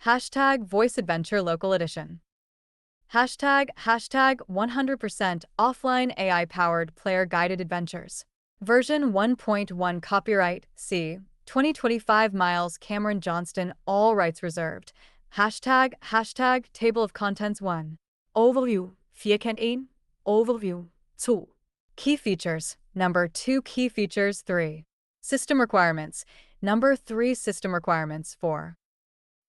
Hashtag VoiceAdventure Local Edition. Hashtag 100% offline AI-powered player-guided adventures. Version 1.1 Copyright C. 2025 Miles Cameron Johnston, all rights reserved. Hashtag Table of Contents 1. Overview 4.1. Overview 2. Key features. Number 2 Key features 3. System requirements. Number 3 System requirements 4.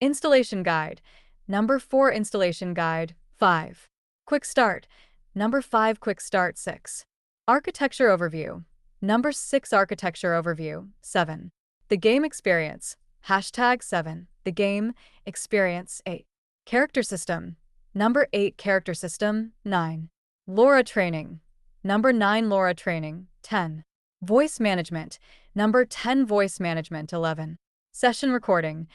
Installation guide. Number 4 Installation guide 5. Quick start. Number 5 Quick start 6. Architecture overview. Number 6 Architecture overview 7. The game experience. Hashtag 7. The game experience 8. Character system. Number 8 Character system 9. LoRa training. Number 9 LoRa training 10. Voice management. Number 10 Voice management 11. Session recording.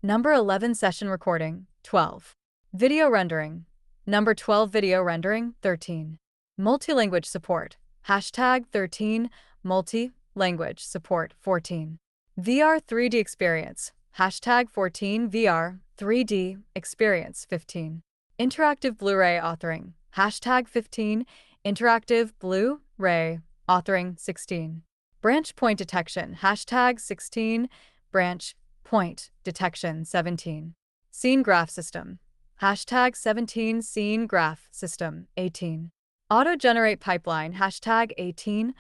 Number 11 Session recording 12. Video rendering. Number 12 Video rendering 13. Multi-language support. Hashtag 13. Multi-language support 14. VR 3D experience. Hashtag 14 VR 3D experience 15. Interactive Blu-ray authoring. Hashtag 15. Interactive Blu-ray authoring 16. Branch point detection. Hashtag 16. Branch point detection 17. Scene graph system. Hashtag 17 Scene graph system 18. Auto generate pipeline. Hashtag 18.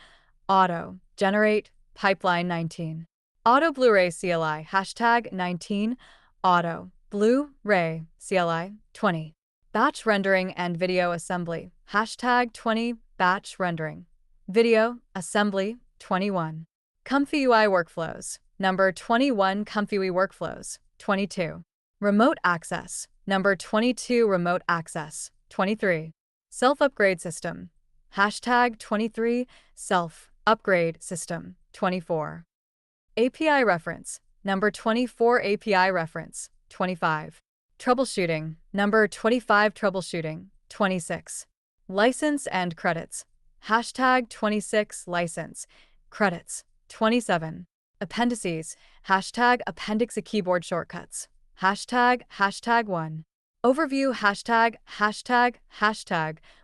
Auto generate pipeline 19. Auto Blu-ray CLI. Hashtag 19. Auto Blu-ray CLI 20. Batch rendering and video assembly. Hashtag 20. Batch rendering. Video assembly 21. Comfy UI workflows. Number 21 Comfy UI workflows 22. Remote access. Number 22 Remote access 23. Self-upgrade system. Hashtag 23 Self-upgrade system 24. API reference. Number 24 API reference 25. Troubleshooting. Number 25 Troubleshooting 26. License and credits. Hashtag 26 License credits 27. Appendices. Hashtag appendix a keyboard shortcuts. Hashtag 1. Overview. Hashtag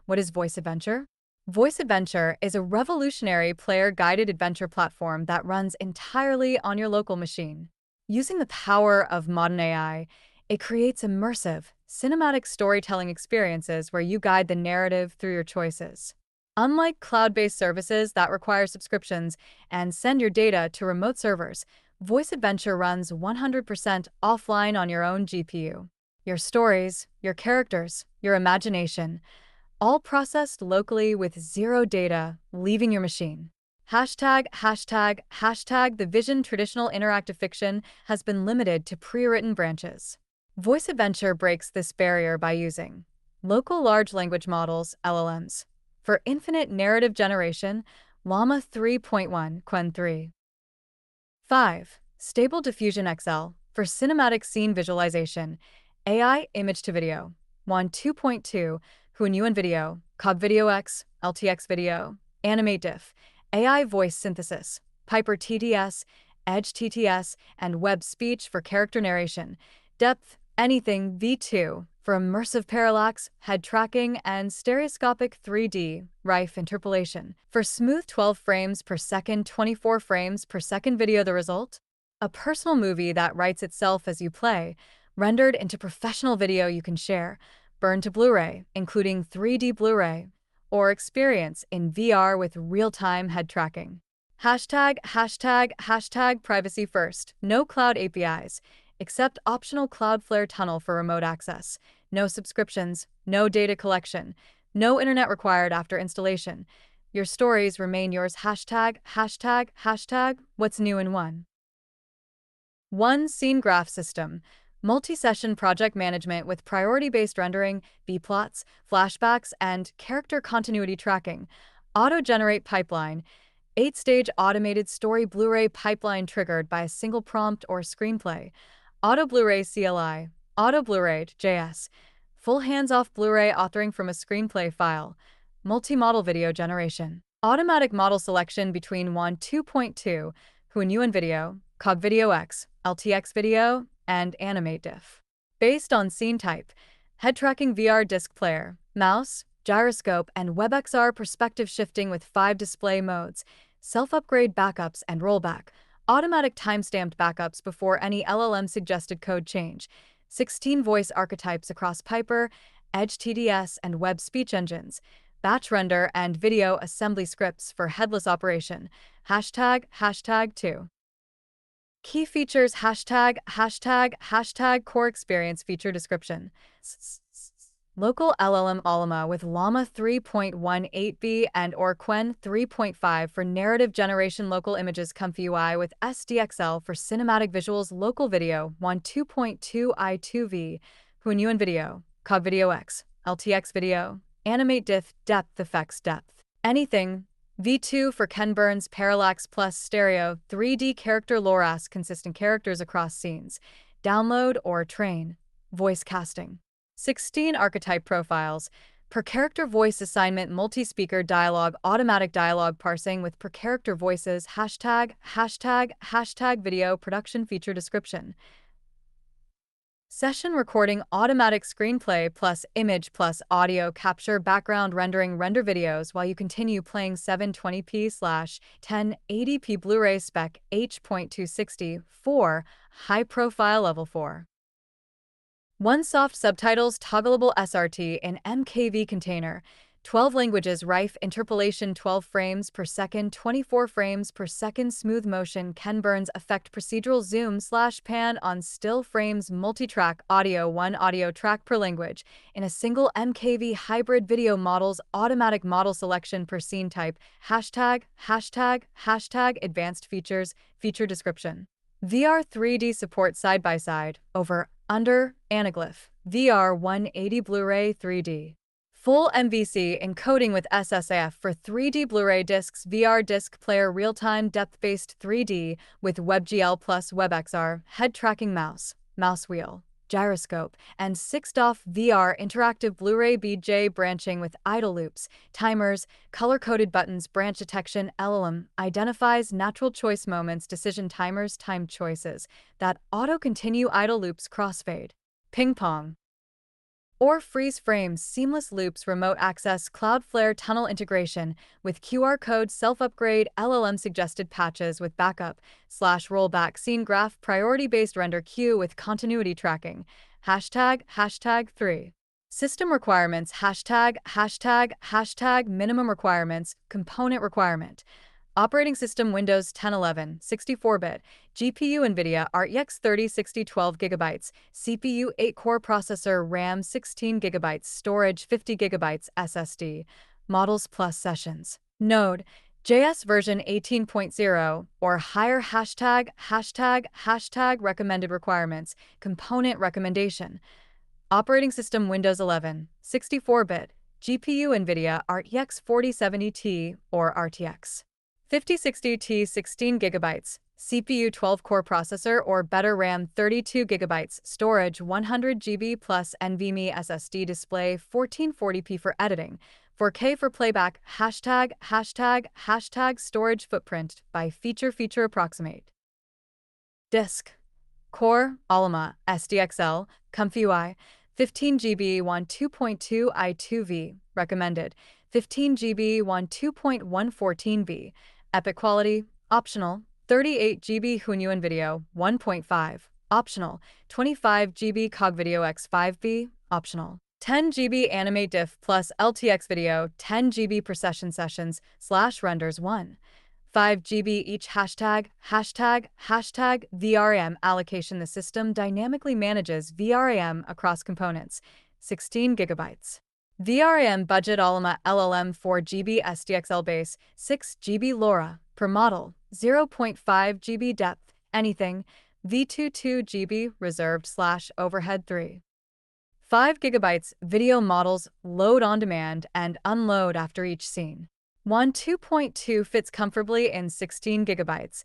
what is VoiceAdventure? VoiceAdventure is a revolutionary player-guided adventure platform that runs entirely on your local machine. Using the power of modern AI, it creates immersive, cinematic storytelling experiences where you guide the narrative through your choices. Unlike cloud-based services that require subscriptions and send your data to remote servers, VoiceAdventure runs 100% offline on your own GPU. Your stories, your characters, your imagination, all processed locally with zero data leaving your machine. Hashtag the vision traditional interactive fiction has been limited to pre-written branches. VoiceAdventure breaks this barrier by using local large language models, LLMs, for infinite narrative generation, Llama 3.1 Qwen 3. 5. Stable Diffusion XL for cinematic scene visualization, AI image to video, WAN 2.2, Hunyuan Video, Cog Video X, LTX Video, Animate Diff, AI voice synthesis, Piper TTS, Edge TTS, and Web Speech for character narration, Depth Anything V2 for immersive parallax, head tracking, and stereoscopic 3D Rife interpolation. For smooth 12 frames per second, 24 frames per second video, the result? A personal movie that writes itself as you play, rendered into professional video you can share, burn to Blu-ray, including 3D Blu-ray, or experience in VR with real-time head tracking. Hashtag privacy first. No cloud APIs, except optional Cloudflare tunnel for remote access. No subscriptions, no data collection, no internet required after installation. Your stories remain yours. Hashtag what's new in 1 Scene graph system. Multi-session project management with priority-based rendering, B-plots, flashbacks, and character continuity tracking. Auto-generate pipeline. 8-stage automated story Blu-ray pipeline triggered by a single prompt or screenplay. Auto Blu-ray CLI. Auto Blu-ray JS. Full hands-off Blu-ray authoring from a screenplay file. Multi-model video generation. Automatic model selection between WAN 2.2, Hunyuan Video, Cog Video X, LTX Video, and Animate Diff. Based on scene type, head tracking VR disc player, mouse, gyroscope, and WebXR perspective shifting with 5 display modes, self-upgrade backups and rollback, automatic time-stamped backups before any LLM-suggested code change, 16 voice archetypes across Piper, Edge TDS, and web speech engines, batch render and video assembly scripts for headless operation, hashtag 2. Key features hashtag core experience feature description. Local LLM Llama with Llama 3.18b and or Qwen 3.5 for narrative generation, local images, Comfy UI with SDXL for cinematic visuals, local video 1.2.2 i2v, Hunyuan video, Cog Video X, LTX video, Animate Diff, Depth Effects Depth. Anything, V2 for Ken Burns Parallax Plus Stereo 3D Character Loras consistent characters across scenes. Download or train. Voice casting. 16 archetype profiles. Per character voice assignment, multi-speaker dialogue, automatic dialogue parsing with per character voices, hashtag video production feature description. Session recording, automatic screenplay plus image plus audio capture, background rendering, render videos while you continue playing 720p/1080p Blu-ray spec H.260 4 high profile level 4. OneSoft subtitles, toggleable SRT in MKV container. 12 languages, Rife interpolation, 12 frames per second, 24 frames per second, smooth motion, Ken Burns effect, procedural zoom/pan on still frames, multi-track audio, 1 audio track per language, in a single MKV hybrid video models, automatic model selection per scene type, hashtag advanced features, feature description. VR 3D support side-by-side, over, under, anaglyph, VR 180 Blu-ray 3D. Full MVC encoding with SSAF for 3D Blu-ray discs, VR disc player, real-time depth-based 3D with WebGL plus WebXR, head tracking mouse, mouse wheel, gyroscope, and 6DoF VR interactive Blu-ray BJ branching with idle loops, timers, color-coded buttons, branch detection, LLM identifies natural choice moments, decision timers, time choices that auto-continue, idle loops, crossfade, ping-pong, or freeze frames, seamless loops, remote access, Cloudflare tunnel integration with QR code, self-upgrade, LLM suggested patches with backup/rollback, scene graph, priority-based render queue with continuity tracking, hashtag 3. System requirements, hashtag minimum requirements, component requirement. Operating system Windows 10 11, 64-bit, GPU NVIDIA RTX 3060 12GB, CPU 8-core processor, RAM 16GB, storage 50GB, SSD, models plus sessions. Node, JS version 18.0 or higher, hashtag recommended requirements, component recommendation. Operating system Windows 11, 64-bit, GPU NVIDIA RTX 4070 Ti or RTX 5060 Ti 16GB, CPU 12-core processor or better, RAM 32GB, storage 100GB plus NVMe SSD, display 1440p for editing, 4K for playback, hashtag storage footprint by feature approximate. Disk, Core, Llama, SDXL, Comfy UI, 15GB 1.2.2 i2v, recommended, 15GB 1.2.114b, Epic quality, optional, 38GB Hunyuan video, 1.5, optional, 25GB Cog Video X5b, optional, 10GB Animate Diff plus LTX video, 10GB per sessions /renders 1, 5GB each, hashtag VRAM allocation. The system dynamically manages VRAM across components, 16GB. VRAM budget, Llama LLM 4GB SDXL base, 6GB LoRa, per model, 0.5GB depth, anything, V2 2GB reserved /overhead 3. 5GB video models, load on demand and unload after each scene. 2.2 fits comfortably in 16GB.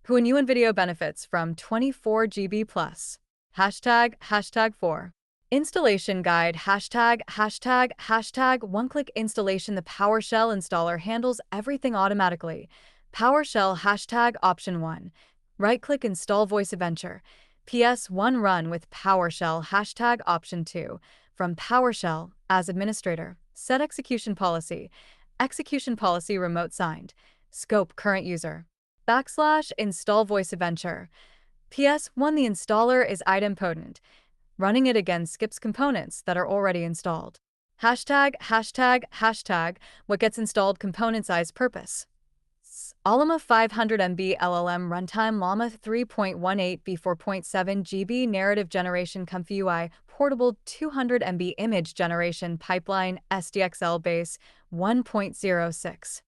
Hunyuan video benefits from 24GB plus. Hashtag 4. Installation guide, hashtag one-click installation. The PowerShell installer handles everything automatically. PowerShell, hashtag option 1. Right-click install VoiceAdventure. PS1 run with PowerShell hashtag option 2 from PowerShell as administrator. Set execution policy. Execution policy remote signed. Scope current user. \install VoiceAdventure. PS1 the installer is idempotent. Running it again skips components that are already installed. Hashtag what gets installed component size purpose. Llama 500 MB LLM runtime Llama 3.18 B 4.7 GB narrative generation Comfy UI portable 200 MB image generation pipeline SDXL base 1.06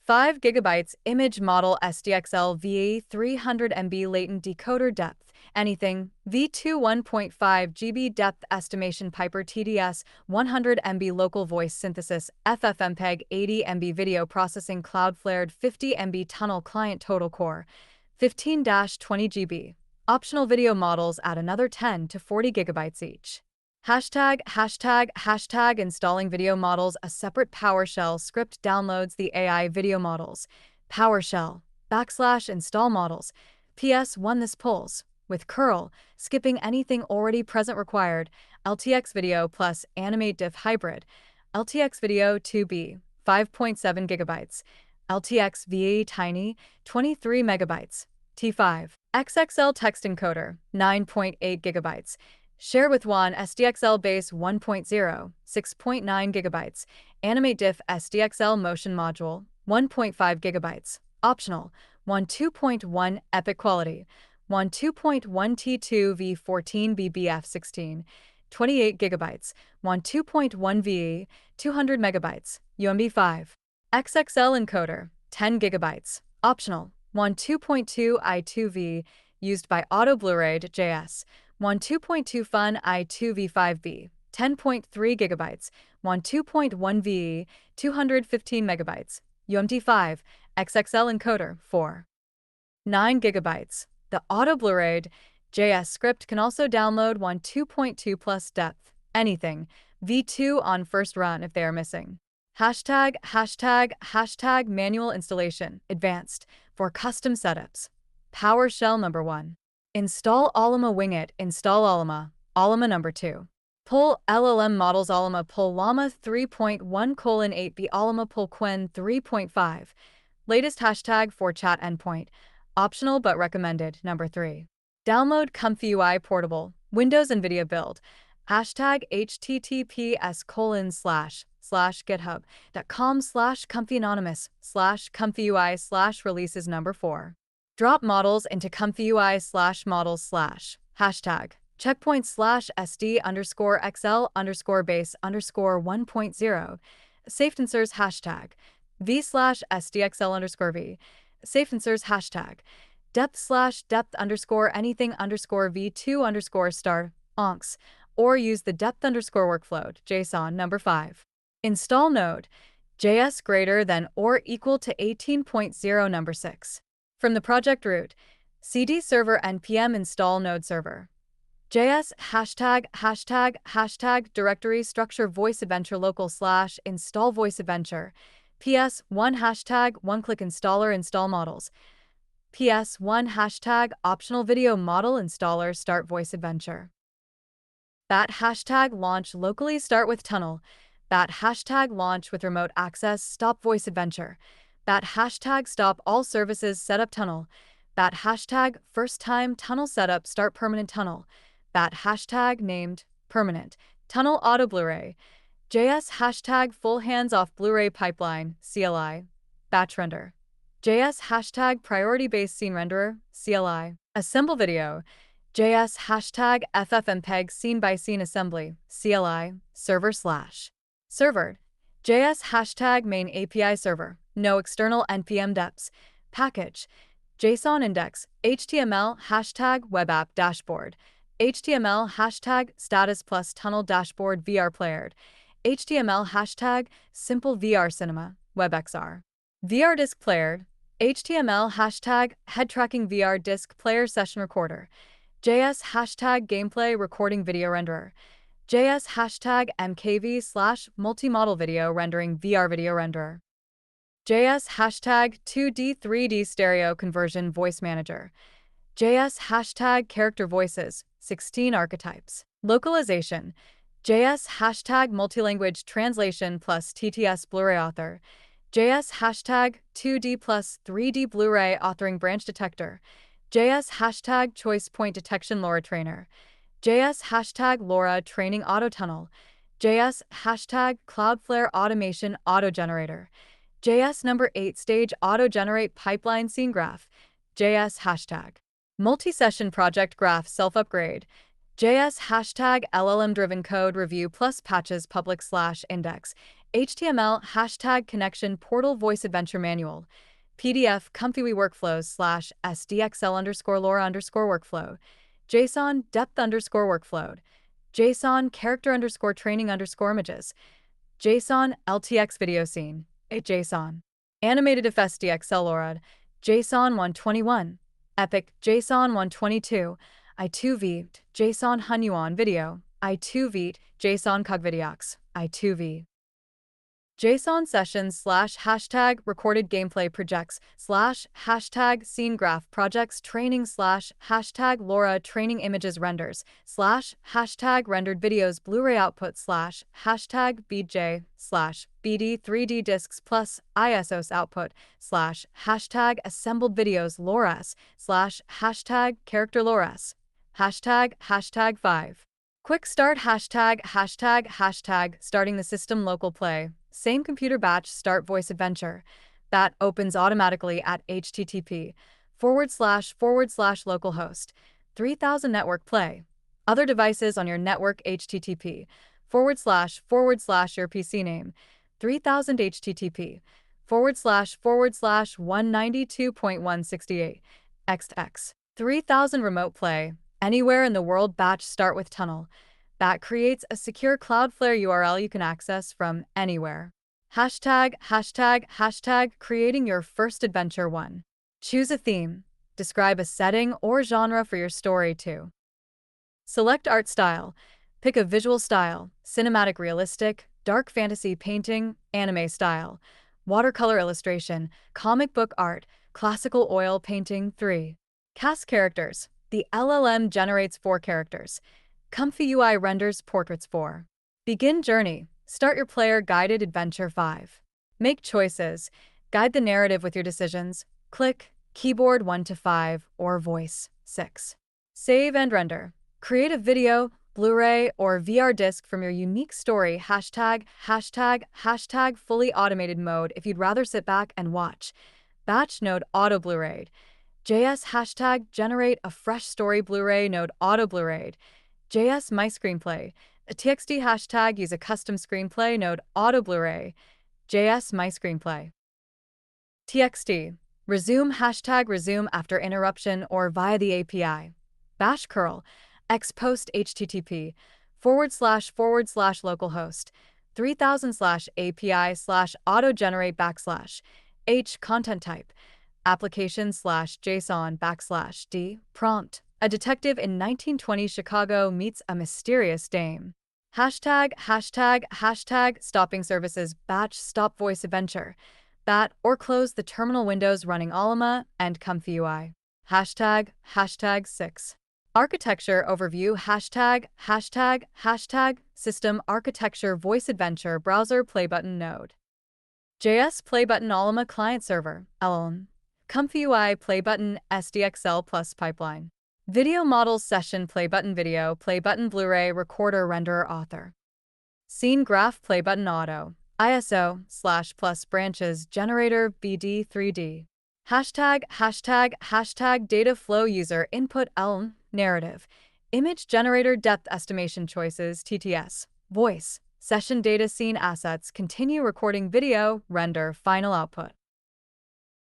5 GB image model SDXL VA 300 MB latent decoder depth anything V2 1.5 GB depth estimation Piper TDS 100 MB local voice synthesis FFmpeg 80 MB video processing Cloudflare 50 MB tunnel client total core 15-20 GB optional video models add another 10 to 40 GB each. Hashtag installing video models. A separate PowerShell script downloads the AI video models. PowerShell \install models. PS1 this pulls with curl, skipping anything already present required. LTX video plus animate diff hybrid. LTX video 2B 5.7 GB. LTX VA tiny 23 MB. T5 XXL text encoder 9.8 GB. Share with WAN SDXL base 1.0, 6.9 GB. Animate diff SDXL motion module, 1.5 GB. Optional, WAN 2.1 Epic quality, WAN 2.1 T2 V14 BBF16, 28 GB. WAN 2.1 VE, 200 MB. UMB5. XXL encoder, 10 GB. Optional, WAN 2.2 I2V, used by Auto Blu-ray.js. WAN 2.2 Fun I2V5B, 10.3 GB, WAN 2.1 VE, 215 MB, UMD5, XXL encoder, 4. 9 GB. The Auto Blu-ray.js script can also download WAN 2.2 plus depth, anything, V2 on first run if they are missing. Hashtag manual installation, advanced, for custom setups. PowerShell number 1. Install Llama Wing It. Install Llama number 2. Pull LLM models Llama pull Llama 3.1:8 Llama pull Quen 3.5. Latest hashtag for chat endpoint. Optional but recommended. Number 3. Download Comfy UI portable. Windows NVIDIA build. Hashtag https://github.com/comfyanonymous/comfyui/releases number 4. Drop models into comfyui/models/ hashtag checkpoint/sd_xl_base_1.0 safetensors hashtag v/sdxl_v safetensors hashtag depth/depth_anything_v2 onks or use the depth_workflow JSON. Number 5. Install Node.js greater than or equal to 18.0. Number 6. From the project root, cd server npm install node server. JS hashtag directory structure VoiceAdventure local/install VoiceAdventure. PS1 hashtag one-click installer install models. PS1 hashtag optional video model installer start VoiceAdventure. Bat hashtag launch locally start with tunnel. Bat hashtag launch with remote access stop VoiceAdventure. Bat hashtag stop all services setup tunnel. Bat hashtag first time tunnel setup start permanent tunnel. Bat hashtag named permanent tunnel auto Blu-ray. JS hashtag full hands off Blu-ray pipeline CLI. Batch render. JS hashtag priority based scene renderer CLI. Assemble video. JS hashtag FFmpeg scene by scene assembly CLI. Server. JS hashtag main API server. No external npm deps. Package. JSON index. HTML hashtag web app dashboard. HTML hashtag status plus tunnel dashboard VR player. HTML hashtag simple VR cinema WebXR. VR disk player. HTML hashtag head tracking VR disk player session recorder. JS hashtag gameplay recording video renderer. JS hashtag mkv/multi-model video rendering VR video renderer. JS hashtag 2D 3D stereo conversion voice manager. JS hashtag character voices, 16 archetypes. Localization. JS hashtag multilanguage translation plus TTS Blu-ray author. JS hashtag 2D plus 3D Blu-ray authoring branch detector. JS hashtag choice point detection LoRa trainer. JS hashtag LoRa training auto tunnel. JS hashtag Cloudflare automation auto generator. JS number 8 stage auto generate pipeline scene graph. JS hashtag multi-session project graph self-upgrade. JS hashtag LLM driven code review plus patches public / index. HTML hashtag connection portal VoiceAdventure manual. PDF comfy workflows / SDXL underscore LoRa underscore workflow. JSON depth underscore workflow. JSON character underscore training underscore images. JSON LTX video scene. JSON animated FSDXL LoRa. JSON 121. Epic JSON 122. I2V JSON Hunyuan video. I2V JSON Cogvideox. I2V JSON sessions / hashtag recorded gameplay projects / hashtag scene graph projects training / hashtag LoRa training images renders / hashtag rendered videos Blu-ray output / hashtag BJ / BD 3D discs plus ISOs output / hashtag assembled videos LoRa's / hashtag character LoRa's hashtag 5. Quick start hashtag starting the system local play. Same computer batch start VoiceAdventure. That opens automatically at http:// localhost 3000 network play. Other devices on your network http:// your PC name 3000 http:// 192.168 xx 3000 remote play. Anywhere in the world batch start with tunnel. That creates a secure Cloudflare URL you can access from anywhere. Hashtag creating your first adventure 1. Choose a theme. Describe a setting or genre for your story 2. Select art style. Pick a visual style, cinematic realistic, dark fantasy painting, anime style, watercolor illustration, comic book art, classical oil painting 3. Cast characters. The LLM generates 4 characters. Comfy UI renders portraits 4. Begin journey. Start your player guided adventure 5. Make choices. Guide the narrative with your decisions. Click, keyboard 1 to 5, or voice 6. Save and render. Create a video, Blu-ray, or VR disc from your unique story. Hashtag fully automated mode if you'd rather sit back and watch. Batch node auto Blu-ray. JS hashtag generate a fresh story Blu-ray node auto Blu-ray. JS My Screenplay. A TXT hashtag use a custom screenplay node auto Blu-ray. JS My Screenplay. TXT. Resume hashtag resume after interruption or via the API. Bash curl. X post http:// localhost 3000 API auto generate / H content type. Application /JSON / D prompt. A detective in 1920 Chicago meets a mysterious dame. Hashtag stopping services batch stop VoiceAdventure. Bat or close the terminal windows running Alma and Comfy UI. Hashtag 6. Architecture overview hashtag system architecture VoiceAdventure browser play button node. JS play button Alma client server LLM. Comfy UI play button SDXL plus pipeline. Video models session play button video play button Blu-ray recorder renderer author. Scene graph play button auto. ISO / plus branches generator BD 3D. Hashtag data flow user input LM narrative. Image generator depth estimation choices TTS. Voice. Session data scene assets continue recording video render final output.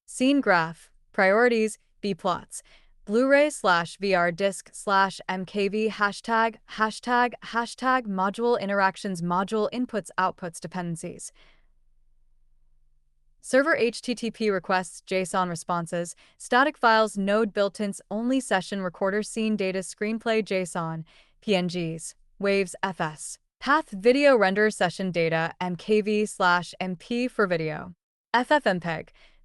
Scene graph. Priorities B plots. Blu-ray / VR disc / MKV hashtag module interactions module inputs outputs dependencies. Server HTTP requests JSON responses, static files node built-ins only session recorder scene data screenplay JSON, PNGs, waves FS. Path video render session data MKV / MP for video. FFmpeg.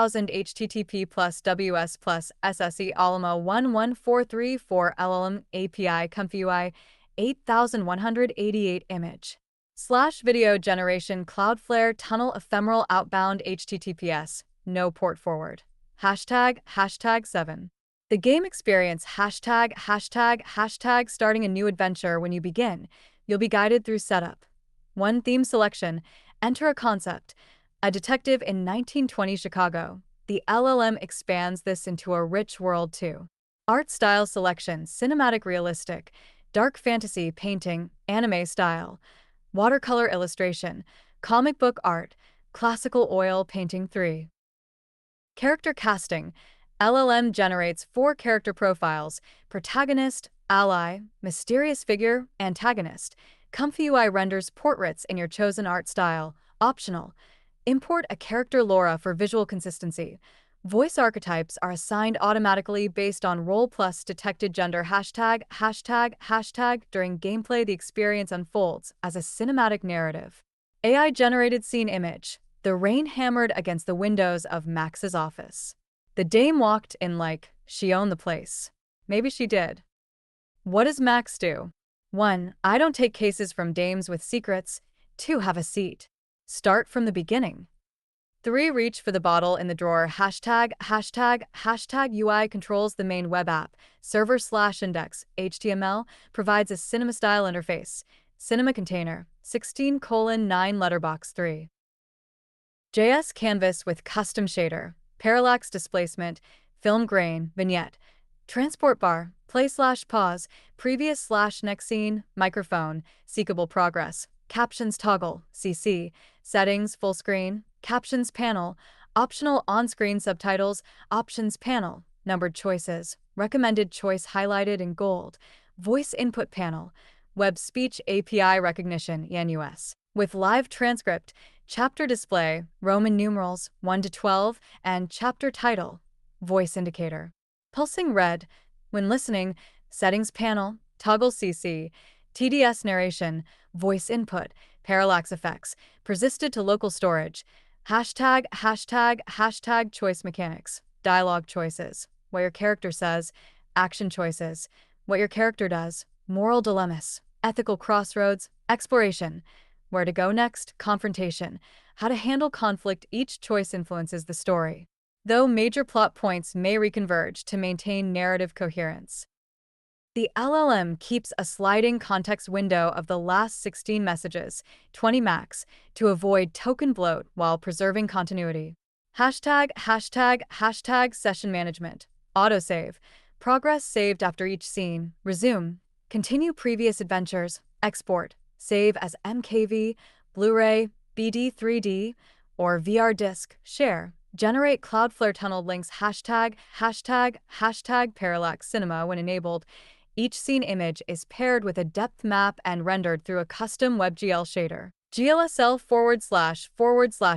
8000 HTTP plus WS plus SSE Alamo 11434 LLM API Comfy UI 8188 image slash video generation Cloudflare tunnel ephemeral outbound HTTPS no port forward hashtag 7. The game experience hashtag starting a new adventure. When you begin, you'll be guided through setup. 1. Theme selection. Enter a concept. A detective in 1920 Chicago. The LLM expands this into a rich world too. Art style selection. Cinematic realistic. Dark fantasy painting. Anime style. Watercolor illustration. Comic book art. Classical oil painting 3. Character casting. LLM generates 4 character profiles: protagonist, ally, mysterious figure, antagonist. Comfy UI renders portraits in your chosen art style. Optional. Import a character Laura for visual consistency. Voice archetypes are assigned automatically based on role plus detected gender hashtag. During gameplay, the experience unfolds as a cinematic narrative. AI-generated scene image. The rain hammered against the windows of Max's office. The dame walked in like she owned the place. Maybe she did. What does Max do? 1. I don't take cases from dames with secrets. 2. Have a seat. Start from the beginning. 3. Reach for the bottle in the drawer hashtag. UI controls the main web app. Server/index HTML provides a cinema-style interface. Cinema container 16:9 letterbox 3. JS canvas with custom shader. Parallax displacement, film grain, vignette, transport bar, play/pause, previous/next scene, microphone, seekable progress, captions toggle, CC, settings full screen, captions panel, optional on-screen subtitles, options panel, numbered choices, recommended choice highlighted in gold, voice input panel, web speech API recognition (ENUS) with live transcript, chapter display, Roman numerals 1 to 12, and chapter title, voice indicator. Pulsing red, when listening, settings panel, toggle CC, TDS narration, voice input, parallax effects, persisted to local storage, hashtag choice mechanics, dialogue choices, what your character says, action choices, what your character does, moral dilemmas, ethical crossroads, exploration, where to go next, confrontation, how to handle conflict. Each choice influences the story, though major plot points may reconverge to maintain narrative coherence. The LLM keeps a sliding context window of the last 16 messages, 20 max, to avoid token bloat while preserving continuity. Hashtag session management, autosave, progress saved after each scene, resume, continue previous adventures, export, save as MKV, Blu-ray, BD 3D, or VR disc, share, generate Cloudflare tunnel links hashtag parallax cinema when enabled. Each scene image is paired with a depth map and rendered through a custom WebGL shader. GLSL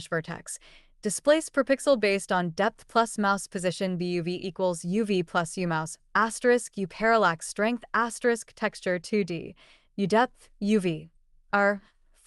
// vertex. Displace per pixel based on depth plus mouse position BUV equals UV plus UMouse asterisk U parallax strength asterisk texture 2D U depth UV R /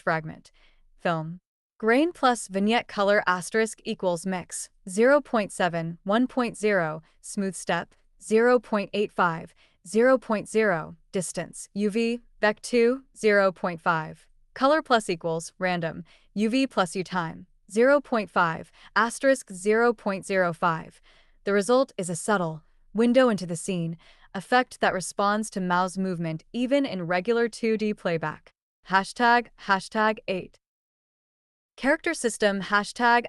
fragment film grain plus vignette color asterisk equals mix 0.7 1.0 smooth step 0.85 0.0 distance UV vec 2 0.5 color plus equals random UV plus U time 0.5, asterisk 0.05. The result is a subtle window into the scene effect that responds to mouse movement even in regular 2D playback. Hashtag 8. Character system hashtag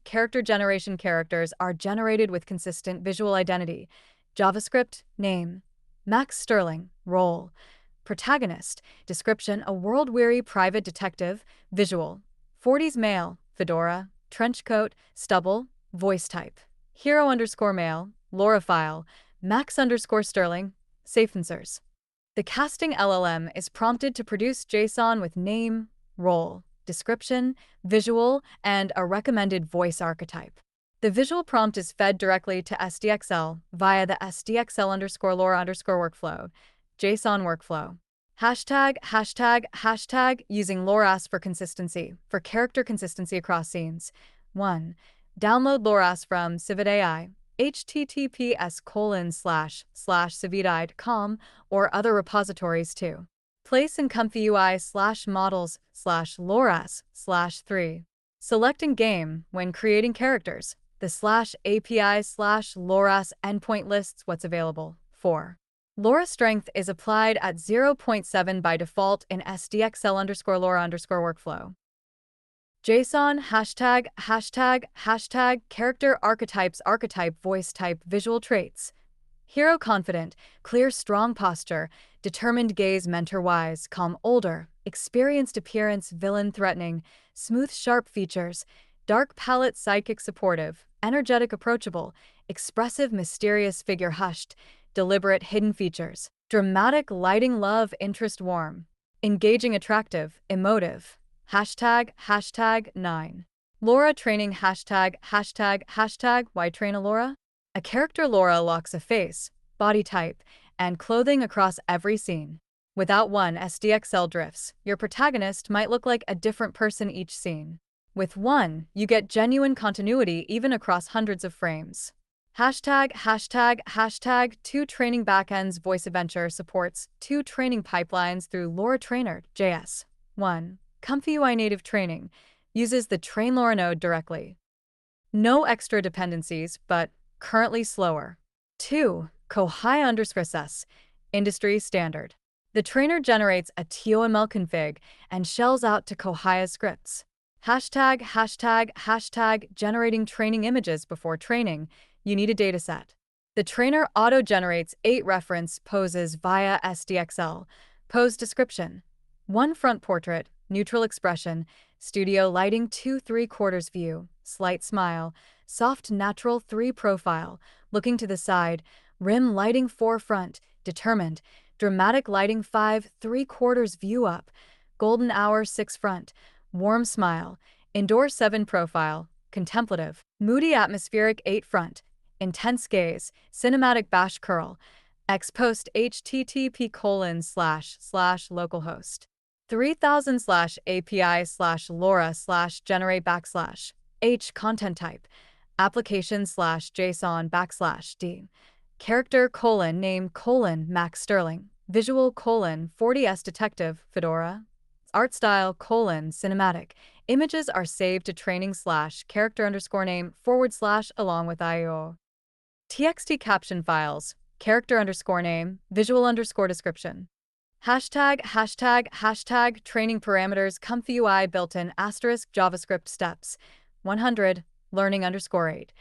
character generation. Characters are generated with consistent visual identity. JavaScript name Max Sterling role protagonist description a world-weary private detective visual 40s male fedora trench coat stubble voice type hero underscore male Laura file Max underscore Sterling safe answers. The casting LLM is prompted to produce JSON with name, role, description, visual, and a recommended voice archetype. The visual prompt is fed directly to SDXL via the SDXL underscore Laura underscore workflow, JSON workflow. Hashtag using LoRaS for consistency, for character consistency across scenes. 1. Download LoRaS from CividAI. https://cividai.com or other repositories too. Place in comfy UI/models/LoRaS/3. Selecting game when creating characters. The /API/LoRaS endpoint lists what's available. 4. LoRa strength is applied at 0.7 by default in SDXL underscore Laura underscore workflow. JSON hashtag character archetypes archetype voice type visual traits. Hero confident, clear strong posture, determined gaze mentor wise, calm older, experienced appearance villain threatening, smooth sharp features, dark palette sidekick supportive, energetic approachable, expressive mysterious figure hushed, deliberate hidden features, dramatic lighting love interest warm, engaging attractive, emotive. Hashtag 9. LoRa training hashtag why train a LoRa? A character LoRa locks a face, body type, and clothing across every scene. Without one SDXL drifts, your protagonist might look like a different person each scene. With one, you get genuine continuity even across hundreds of frames. Hashtag 2 training backends. VoiceAdventure supports 2 training pipelines through LoRa Trainer JS. 1. Comfy UI native training uses the Train LoRa node directly. No extra dependencies, but currently slower. 2. Kohai_s industry standard. The trainer generates a TOML config and shells out to Kohai scripts. Hashtag generating training images before training. You need a dataset. The trainer auto-generates 8 reference poses via SDXL. Pose description. 1 front portrait, neutral expression, studio lighting 2 3/4 view, slight smile, soft natural 3 profile, looking to the side, rim lighting 4 front, determined, dramatic lighting 5 3/4 view up, golden hour 6 front, warm smile, indoor 7 profile, contemplative, moody atmospheric 8 front, intense gaze, cinematic bash curl, X post http://localhost 3000/API/LoRa/generate / H content type application/JSON / D character : name : Max Sterling visual : 40s detective fedora art style : cinematic images are saved to training / character underscore name / along with IO txt caption files character underscore name visual underscore description. Hashtag training parameters comfy UI built-in * JavaScript steps 100 learning underscore 8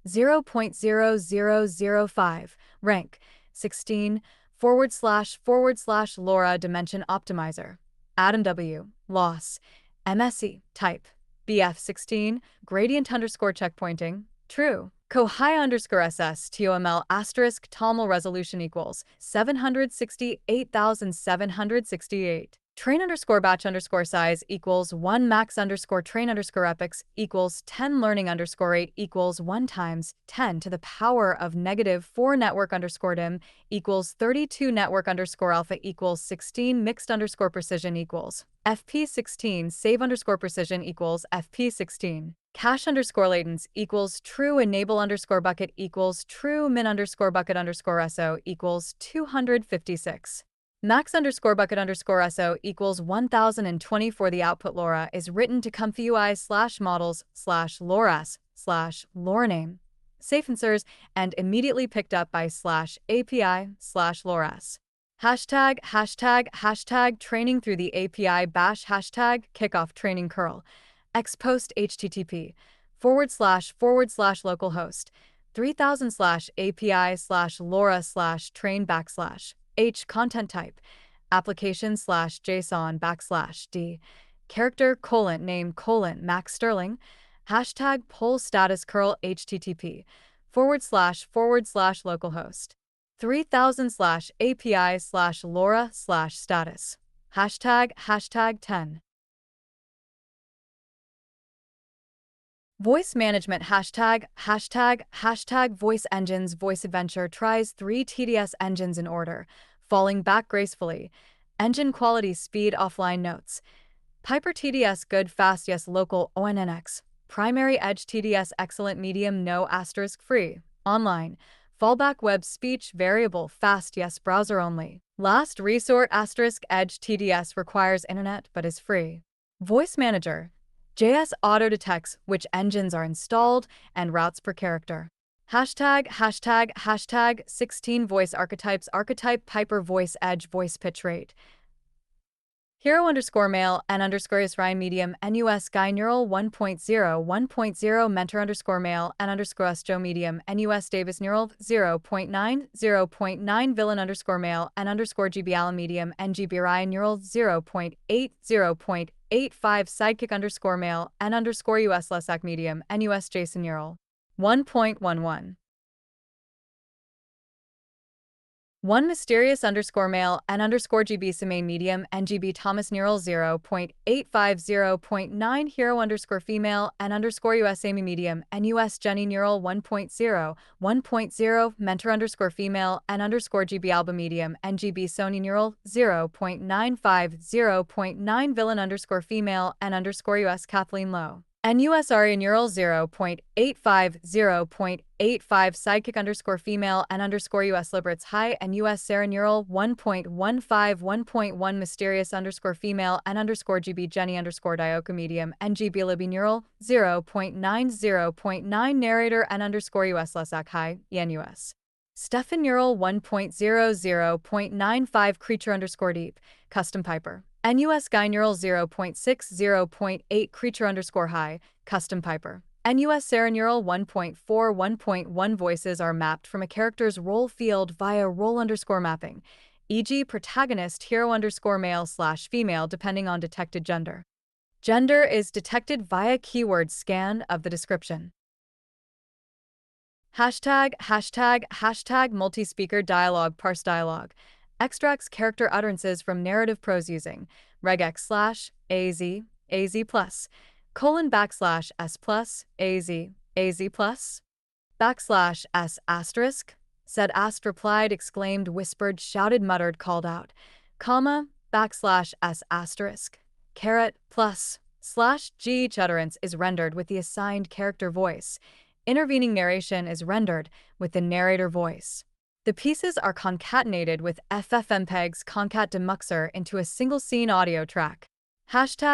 0.0005 rank 16 / LoRa dimension optimizer Adam W loss MSE type BF16 gradient underscore checkpointing true Kohai underscore SS TOML asterisk TOML resolution equals 768,768. Train underscore batch underscore size equals 1 max underscore train underscore epochs equals 10 learning underscore 8 equals 1 times 10 to the power of -4 network underscore dim equals 32 network underscore alpha equals 16 mixed underscore precision equals FP16 save underscore precision equals FP16. Cache underscore latence equals true enable underscore bucket equals true min underscore bucket underscore SO equals 256. max_bucket_so equals 1020 for the output LoRa is written to comfy UI/models/LoRaS/LoRa name, safe answers, and immediately picked up by /API/LoRaS. #### training through the API bash #kickoff training curl xpost http://localhost 3000/API/LoRa/train / h content type application/JSON \d character name Max Sterling #poll status curl http://localhost 3000/API/LoRa/status ###10 Voice management #voice engines VoiceAdventure tries 3 TDS engines in order, falling back gracefully. Engine quality speed offline notes. Piper TDS good fast yes local ONNX. Primary edge TDS excellent medium no asterisk free. Online. Fallback web speech variable fast yes browser only. Last resort asterisk edge TDS requires internet but is free. Voice manager. JS auto detects which engines are installed and routes per character. ###16 voice archetypes archetype Piper voice edge voice pitch rate. Hero_male n_is Ryan medium NUS guy neural 1.0 mentor_male n_s Joe medium NUS Davis neural 0.9 villain_male n_GB Allen medium NGB Ryan neural 0.85 sidekick_male n_US Lesak medium NUS Jason neural 1.11 1 mysterious_male n_GB Semaine medium NGB Thomas neural 0.850.9 hero_female n_US Amy medium NUS Jenny neural 1.0 mentor_female n_GB Alba medium NGB Sony neural 0.950.9 villain_female n_US Kathleen Lowe NUS Aria neural 0.850.85 sidekick_female n_US Liberates high NUS Sarah neural 1.1 mysterious_female n_GB Jenny_Dioka medium NGB Libby neural 0.9 narrator n_US Lesak high NUS Stefan neural 1.00.95 creature_deep custom Piper NUS Guy neural 0.60.8 creature_high custom Piper NUS Sarah neural 1.1 voices are mapped from a character's role field via role_mapping, e.g. protagonist hero_male/female depending on detected gender. Gender is detected via keyword scan of the description. ### multi-speaker dialogue parse dialogue extracts character utterances from narrative prose using regex/az plus :/s plus az plus /s asterisk said replied exclaimed whispered shouted muttered called out comma /s asterisk caret plus /g each utterance is rendered with the assigned character voice. Intervening narration is rendered with the narrator voice. The pieces are concatenated with FFmpeg's concat demuxer into a single scene audio track. ###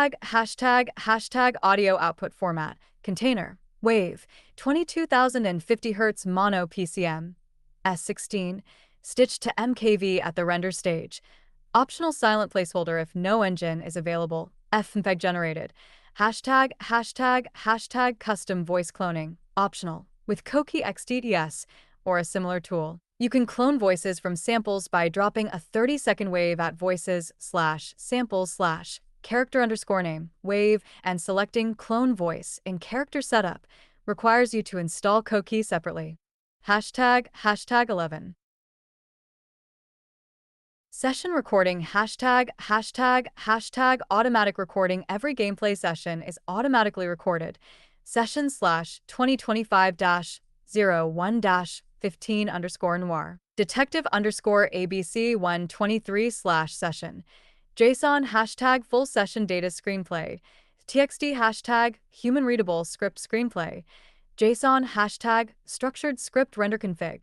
audio output format container wave 22,050 Hz mono PCM S16 stitched to MKV at the render stage. Optional silent placeholder if no engine is available. FFmpeg generated. ### custom voice cloning optional with Koki XDTS or a similar tool. You can clone voices from samples by dropping a 30-second wave at voices/samples/character_name wave and selecting clone voice in character setup. Requires you to install Koki separately. ##11 Session recording ### automatic recording every gameplay session is automatically recorded. Session/2025-01-15_noir. Detective_ABC123/session. JSON #full session data screenplay. TXT human readable script screenplay. JSON #structured script render config.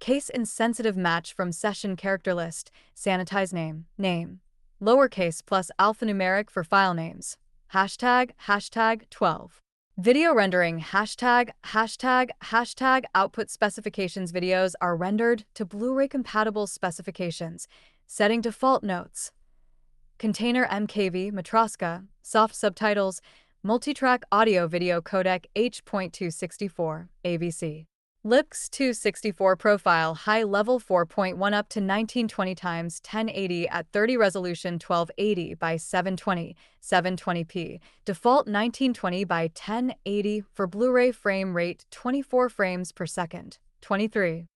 Case-insensitive match from session character list. Sanitize name. Lowercase plus alphanumeric for file names. Hashtag 12. Video rendering. Hashtag output specifications. Videos are rendered to Blu-ray compatible specifications. Setting default notes. Container MKV, Matroska, soft subtitles, multitrack audio video codec H.264, AVC. Lips 264 profile high level 4.1 up to 1920 x 1080 at 30 resolution 1280 by 720, 720p. Default 1920 by 1080 for Blu-ray frame rate 24 frames per second, 23.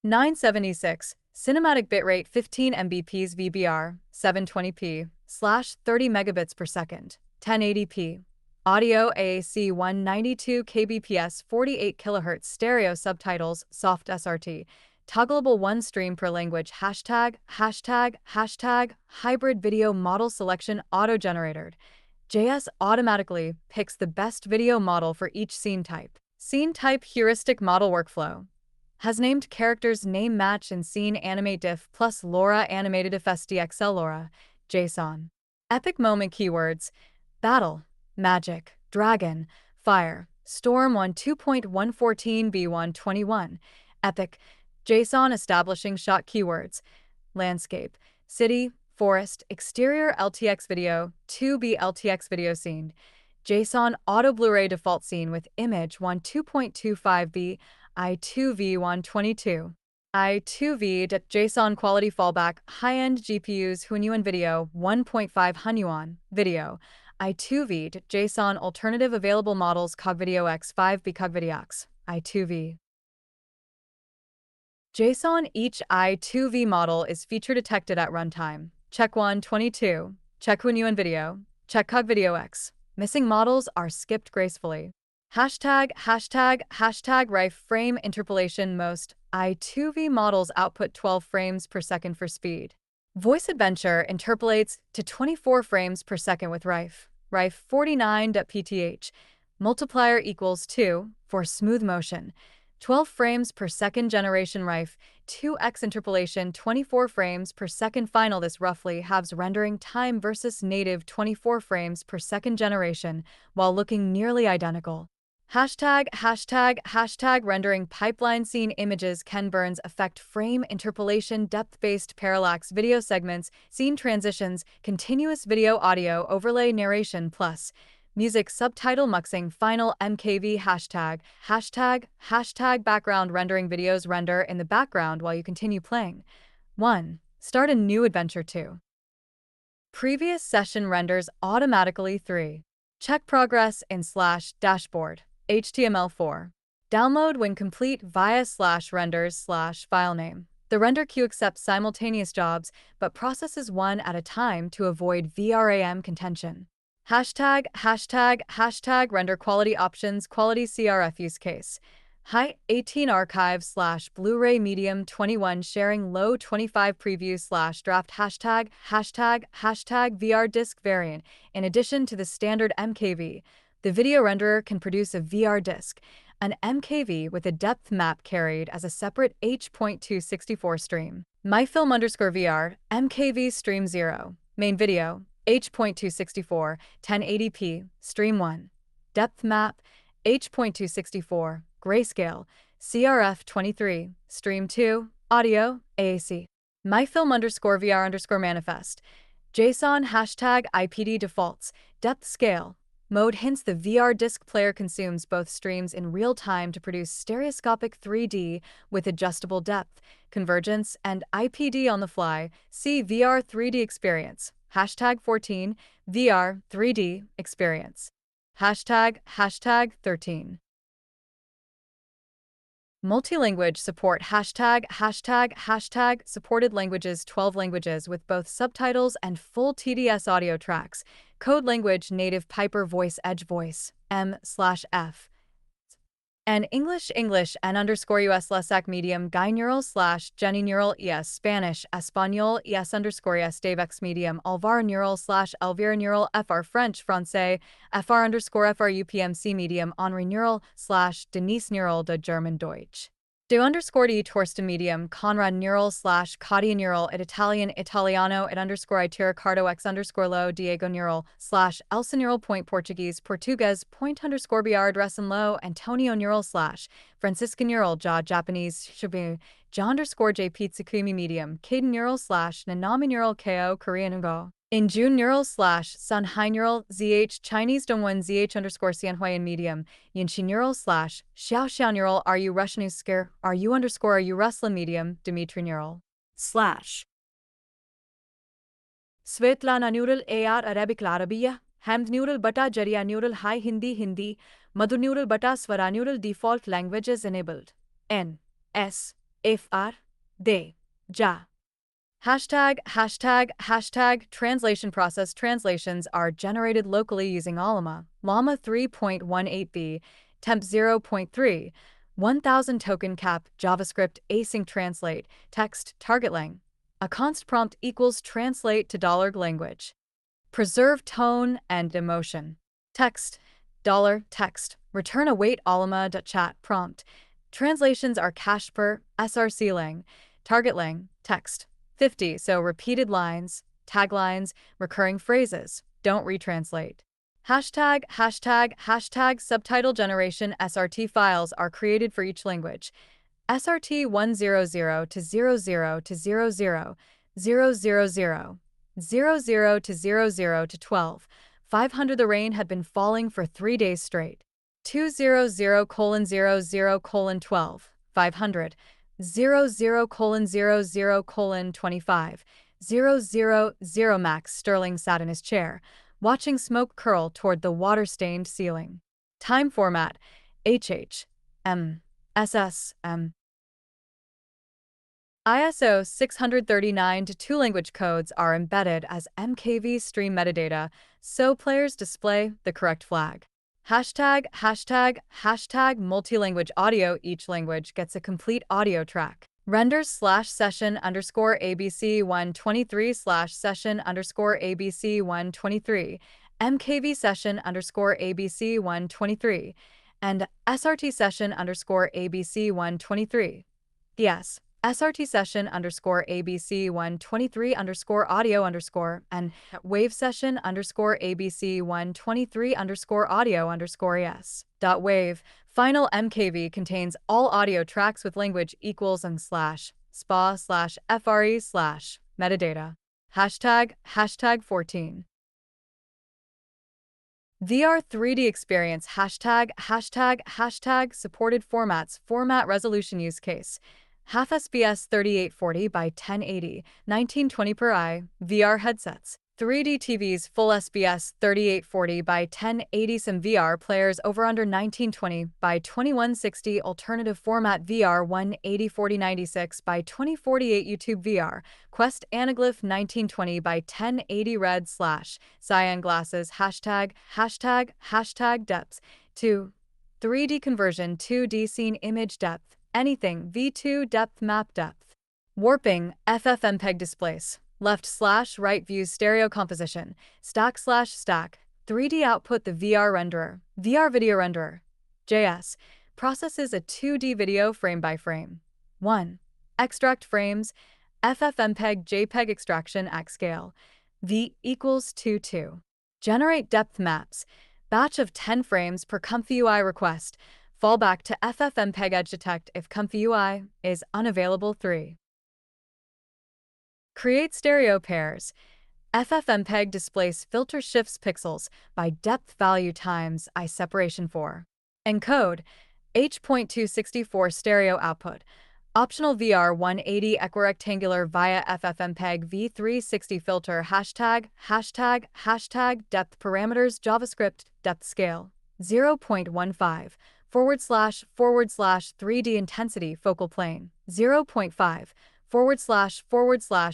976. Cinematic bitrate 15 Mbps VBR, 720p, /30 megabits per second, 1080p. Audio AAC 192 kbps 48 kHz stereo subtitles soft SRT. Toggleable one stream per language. Hashtag hybrid video model selection auto-generated. JS automatically picks the best video model for each scene type. Scene type heuristic model workflow. Has named characters name match in scene animate diff plus LoRa animated if SDXL LoRa, JSON. Epic moment keywords. Battle, magic, dragon, fire, storm 1 2.114 B121. Epic, JSON establishing shot keywords. Landscape, city, forest, exterior LTX video, 2B LTX video scene. JSON auto Blu-ray default scene with image 1 2.25B I2V122. I2V.JSON quality fallback high-end GPUs Hunyuan video 1.5 Hunyuan video. I2V.JSON alternative available models Cogvideo X5B Cogvideox. I2V. JSON each I2V model is feature detected at runtime. Check 122. Check Hunyuan video. Check Cogvideo X. Missing models are skipped gracefully. Hashtag rife frame interpolation. Most I2V models output 12 frames per second for speed. VoiceAdventure interpolates to 24 frames per second with rife 49.pth. Multiplier equals 2 for smooth motion. 12 frames per second generation rife 2x interpolation 24 frames per second final. This roughly halves rendering time versus native 24 frames per second generation while looking nearly identical. Hashtag rendering pipeline scene images. Ken Burns effect frame interpolation depth-based parallax video segments scene transitions continuous video audio overlay narration plus music subtitle muxing final MKV. Hashtag background rendering. Videos render in the background while you continue playing. 1. Start a new adventure. 2. Previous session renders automatically. 3. Check progress in /dashboard. HTML4. Download when complete via /renders/filename. The render queue accepts simultaneous jobs, but processes one at a time to avoid VRAM contention. Hashtag render quality options quality CRF use case. High 18 archive /Blu-ray medium 21 sharing low 25 preview /draft hashtag VR disk variant. In addition to the standard MKV, the video renderer can produce a VR disk, an MKV with a depth map carried as a separate H.264 stream. MyFilm_VR, MKV stream 0, main video, H.264, 1080p, stream 1. Depth map, H.264, grayscale, CRF 23, stream 2, audio, AAC. MyFilm_VR_manifest, JSON hashtag IPD defaults, depth scale. Mode hints the VR disc player consumes both streams in real time to produce stereoscopic 3D with adjustable depth, convergence, and IPD on the fly. See VR 3D experience. Hashtag 14, VR 3D experience. Hashtag 13. Multilanguage support. Hashtag supported languages 12 languages with both subtitles and full TDS audio tracks. Code language native Piper voice edge voice M/F And English N underscore US Lesac medium Guy neural slash Jenny neural ES Spanish Espanol ES underscore ES Davex medium Alvaro neural slash Elvira neural FR French Francais FR underscore FR UPMC medium Henri neural slash Denise neural de German Deutsch. Do underscore D Torsten medium Conrad neural slash Claudia neural at Italian Italiano at underscore I Ricardo X underscore low Diego neural slash Elsa neural point Portuguese Portuguese point underscore BR address and low Antonio neural slash Francisca neural Japanese Shibu Ja underscore J Pizza Creamy medium Caden neural slash Nanami neural KO Korean Go. In June neural slash Sun High neural ZH Chinese Dongwen ZH underscore Xianhui in medium Yinxi neural slash Xiao neural Are you Russian scare Are you underscore Are you Ruslan medium Dimitri neural slash Svetlana neural AR Arabic Arabiya Hamd neural bata Jariya neural High Hindi Madhu neural bata Swara neural default languages enabled N S F R D Ja Hashtag translation process translations are generated locally using Llama 3.18b, temp 0.3, 1000 token cap, JavaScript async translate, text, target lang. A const prompt equals translate to $language. Preserve tone and emotion. Text, $text, return await Llama.chat prompt. Translations are cached per src lang, target lang, text. 50, so repeated lines, taglines, recurring phrases, don't retranslate. Hashtag subtitle generation SRT files are created for each language. SRT 100 to 00 to 00, 000, 00 to 00 to 12, 500. The rain had been falling for 3 days straight. 200:00:12, 500. 00:00:25, 000 Max Sterling sat in his chair, watching smoke curl toward the water-stained ceiling. Time format HHM ISO 639 to 2 language codes are embedded as MKV stream metadata, so players display the correct flag. Hashtag multi-language audio. Each language gets a complete audio track. Renders /session underscore ABC 123 /session underscore ABC 123, MKV session underscore ABC 123, and SRT session underscore ABC 123. Yes. SRT session underscore ABC 123 underscore audio underscore and wave session underscore ABC 123 underscore audio underscore yes. Wave. Final MKV contains all audio tracks with language equals and slash spa slash FRE slash metadata. Hashtag 14. VR 3D experience hashtag supported formats format resolution use case. Half SBS 3840 by 1080, 1920 per eye, VR headsets. 3D TVs full SBS 3840 by 1080 some VR players over under 1920 by 2160 alternative format VR 180 4096 by 2048 YouTube VR Quest Anaglyph 1920 by 1080 red / cyan glasses hashtag depths 2 3D conversion 2D scene image depth anything V2 depth map depth warping FFmpeg displace left / right views stereo composition stack / stack 3D output. The VR renderer VR video renderer JS processes a 2D video frame by frame. 1. Extract frames FFmpeg JPEG extraction at scale V equals 2. Generate depth maps batch of 10 frames per comfy UI request. Fallback to FFmpeg edge detect if comfy UI is unavailable. 3. Create stereo pairs. FFmpeg displace filter shifts pixels by depth value times I separation 4. Encode H.264 stereo output. Optional VR 180 equirectangular via FFmpeg V360 filter hashtag depth parameters JavaScript depth scale 0.15 / 3D intensity focal plane 0.5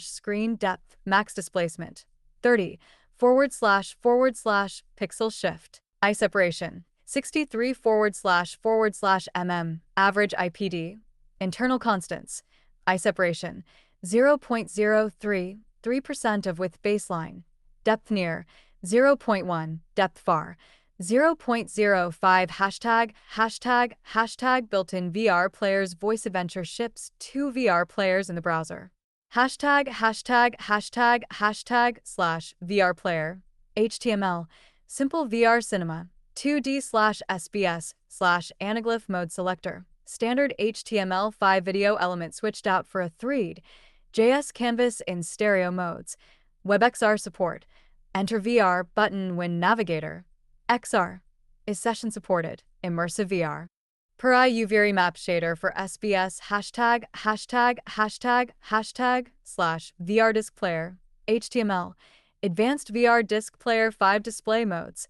/ screen depth max displacement 30 / pixel shift eye separation 63 // average IPD, internal constants, eye separation, 0.03, 3% of width baseline, depth near, 0.1, depth far, 0.05 built-in VR players VoiceAdventure ships 2 VR players in the browser. #/#/VR player, HTML, simple VR cinema, 2D/SBS/anaglyph mode selector, standard HTML5 video element switched out for a 3D, JS canvas in stereo modes, WebXR support, enter VR button when navigator, XR, is session supported, immersive VR. Per UV map shader for SBS #/#/VR disk player, HTML, advanced VR disk player 5 display modes,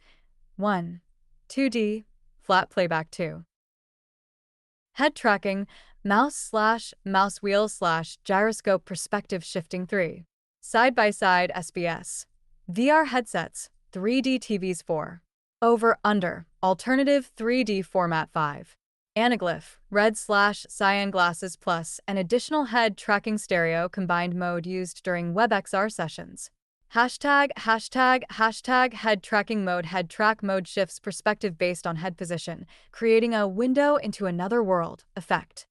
1. 2D, flat playback 2. Head tracking, mouse/mouse wheel/gyroscope perspective shifting 3. Side-by-side SBS. VR headsets, 3D TVs 4. Over/under, alternative 3D format 5. Anaglyph, red/cyan glasses plus an additional head tracking stereo combined mode used during WebXR sessions. #/# head tracking mode. Head track mode shifts perspective based on head position, creating a window into another world effect.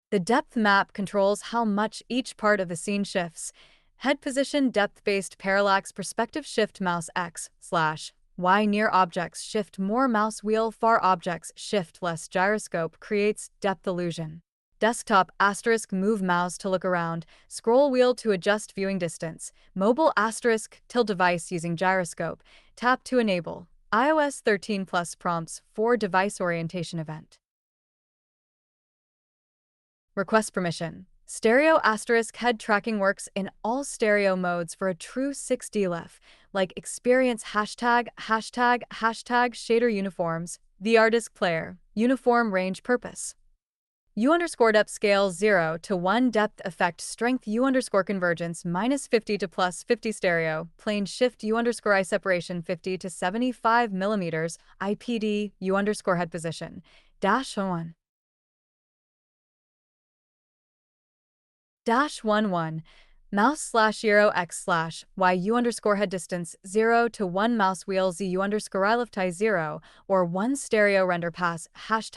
The depth map controls how much each part of the scene shifts. Head position depth-based parallax perspective shift mouse X/Y near objects shift more mouse wheel far objects shift less gyroscope creates depth illusion. Desktop * move mouse to look around, scroll wheel to adjust viewing distance, mobile * tilt device using gyroscope, tap to enable, iOS 13 plus prompts for device orientation event. Request permission. Stereo * head tracking works in all stereo modes for a true 6D LEF, like experience ###shader uniforms, VR disc player, uniform range purpose. U_depth scale 0 to 1 depth effect strength U_convergence -50 to +50 stereo, plane shift U_eye separation 50 to 75 mm, IPD U_head position, -1. -11, mouse/X/Y U_head distance 0 to 1 mouse wheel Z U_eye lift high 0 or 1 stereo render pass ####,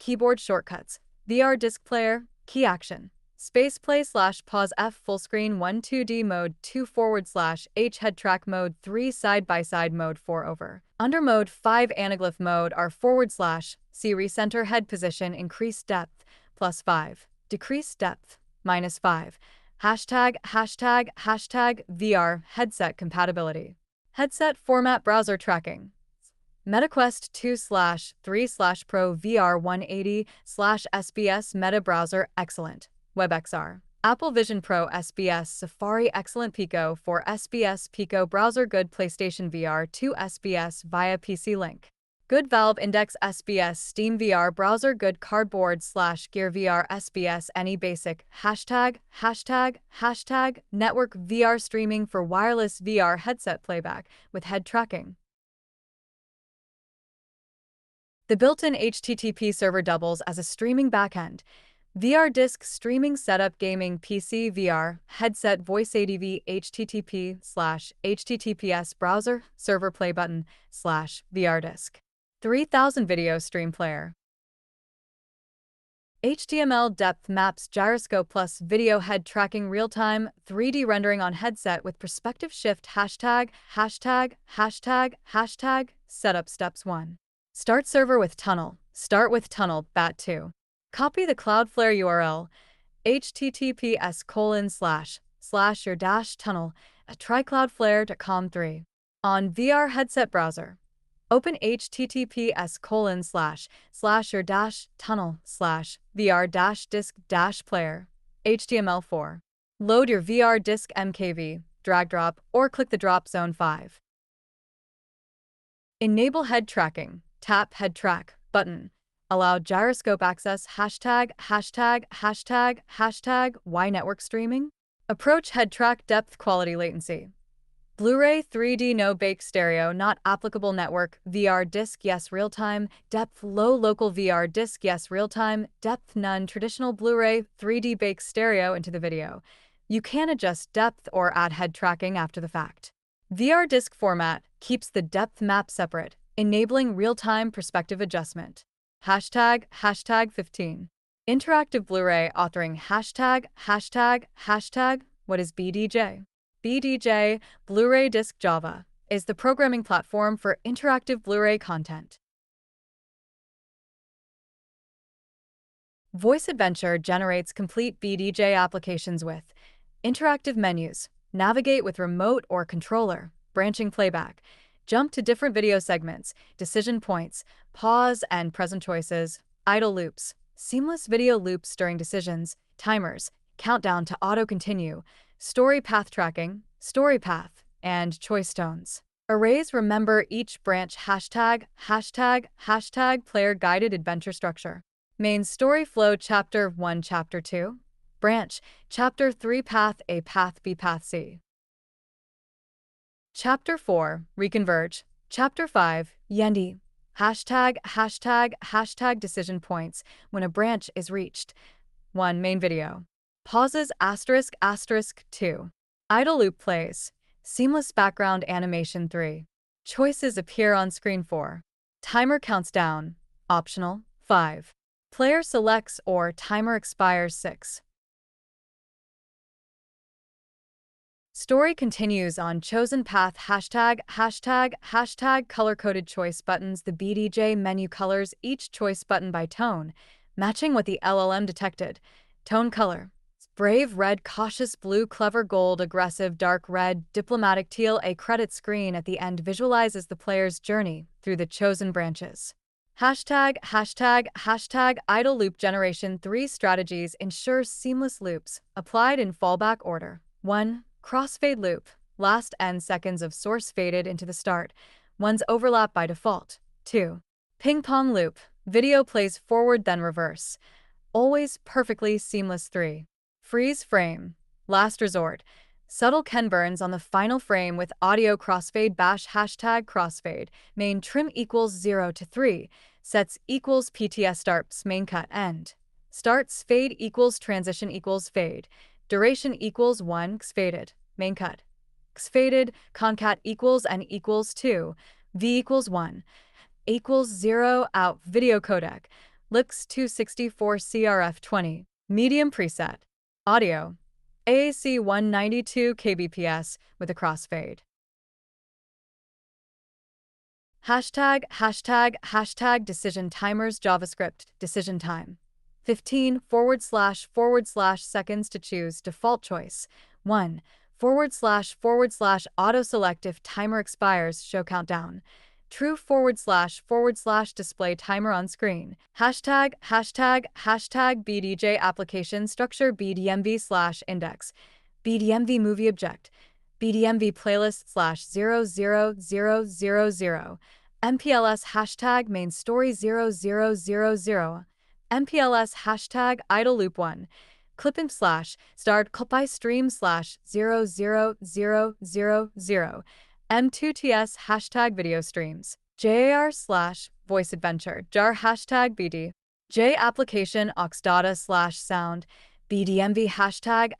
keyboard shortcuts, VR disc player, key action, space play/pause F full screen 1 2D mode 2 /H head track mode 3 side-by-side mode 4 over. Under mode 5 anaglyph mode are /C recenter head position increase depth +5. Decrease depth, -5. ### VR headset compatibility. Headset format browser tracking. MetaQuest 2/3/Pro VR 180/SBS Meta browser excellent. WebXR. Apple Vision Pro SBS Safari excellent Pico for SBS Pico browser good PlayStation VR 2 SBS via PC link. Good Valve Index SBS Steam VR browser good Cardboard/Gear VR SBS any basic ### network VR streaming for wireless VR headset playback with head tracking. The built-in HTTP server doubles as a streaming backend. VR disc streaming setup gaming PC VR headset VoiceAdv http/https browser server play button/VR disc. 3000 video stream player. HTML depth maps gyroscope plus video head tracking real-time 3D rendering on headset with perspective shift #####. Setup steps 1. Start server with tunnel. Start with tunnel bat2. Copy the Cloudflare URL https://your-tunnel try cloudflare.com 3. On VR headset browser. Open https://your-tunnel/VR-disk-player, HTML4. Load your VR disk MKV, drag drop, or click the drop zone 5. Enable head tracking, tap head track button. Allow gyroscope access ####Y network streaming. Approach head track depth quality latency. Blu-ray 3D no bake stereo not applicable network VR disc yes real-time depth low local VR disc yes real-time depth none traditional Blu-ray 3D bake stereo into the video. You can adjust depth or add head tracking after the fact. VR disc format keeps the depth map separate, enabling real-time perspective adjustment. Hashtag 15. Interactive Blu-ray authoring hashtag what is BDJ? BDJ, Blu-ray Disc Java, is the programming platform for interactive Blu-ray content. VoiceAdventure generates complete BDJ applications with interactive menus, navigate with remote or controller, branching playback, jump to different video segments, decision points, pause and present choices, idle loops, seamless video loops during decisions, timers, countdown to auto-continue, story path tracking, story path, and choice tones. Arrays remember each branch hashtag player guided adventure structure. Main story flow Chapter 1 Chapter 2 Branch Chapter 3 Path A Path B Path C Chapter 4 Reconverge Chapter 5 Yendi Hashtag decision points when a branch is reached. 1 Main video Pauses **** 2 Idle loop plays Seamless background animation 3 Choices appear on screen 4 Timer counts down Optional 5 Player selects or timer expires 6 Story continues on chosen path hashtag color-coded choice buttons. The BDJ menu colors each choice button by tone, matching what the LLM detected. Tone color brave red, cautious blue, clever gold, aggressive dark red, diplomatic teal. A credit screen at the end visualizes the player's journey through the chosen branches. Hashtag idle loop generation 3 strategies ensure seamless loops applied in fallback order. 1. Crossfade loop. Last n seconds of source faded into the start. One's overlap by default. 2. Ping pong loop. Video plays forward then reverse. Always perfectly seamless. 3. Freeze frame. Last resort. Subtle Ken burns on the final frame with audio crossfade bash hashtag crossfade. Main trim equals 0 to 3. Sets equals PTS starts main cut end. Starts fade equals transition equals fade. Duration equals 1 x faded. Main cut. X faded concat equals n equals 2. V equals 1. Equals 0 out video codec. Lix 264 CRF 20. Medium preset. Audio. AAC 192 kbps with a crossfade. Hashtag decision timers JavaScript decision time. 15 // seconds to choose default choice. 1 // auto select if timer expires show countdown. True // display timer on screen. Hashtag BDJ application structure BDMV/index. BDMV movie object. BDMV playlist /00000. MPLS hashtag main story 0000. MPLS hashtag idle loop 1. Clipping / start copy stream /00000. M2TS hashtag video streams. JAR / VoiceAdventure jar hashtag BD. J application aux data / sound. BDMV hashtag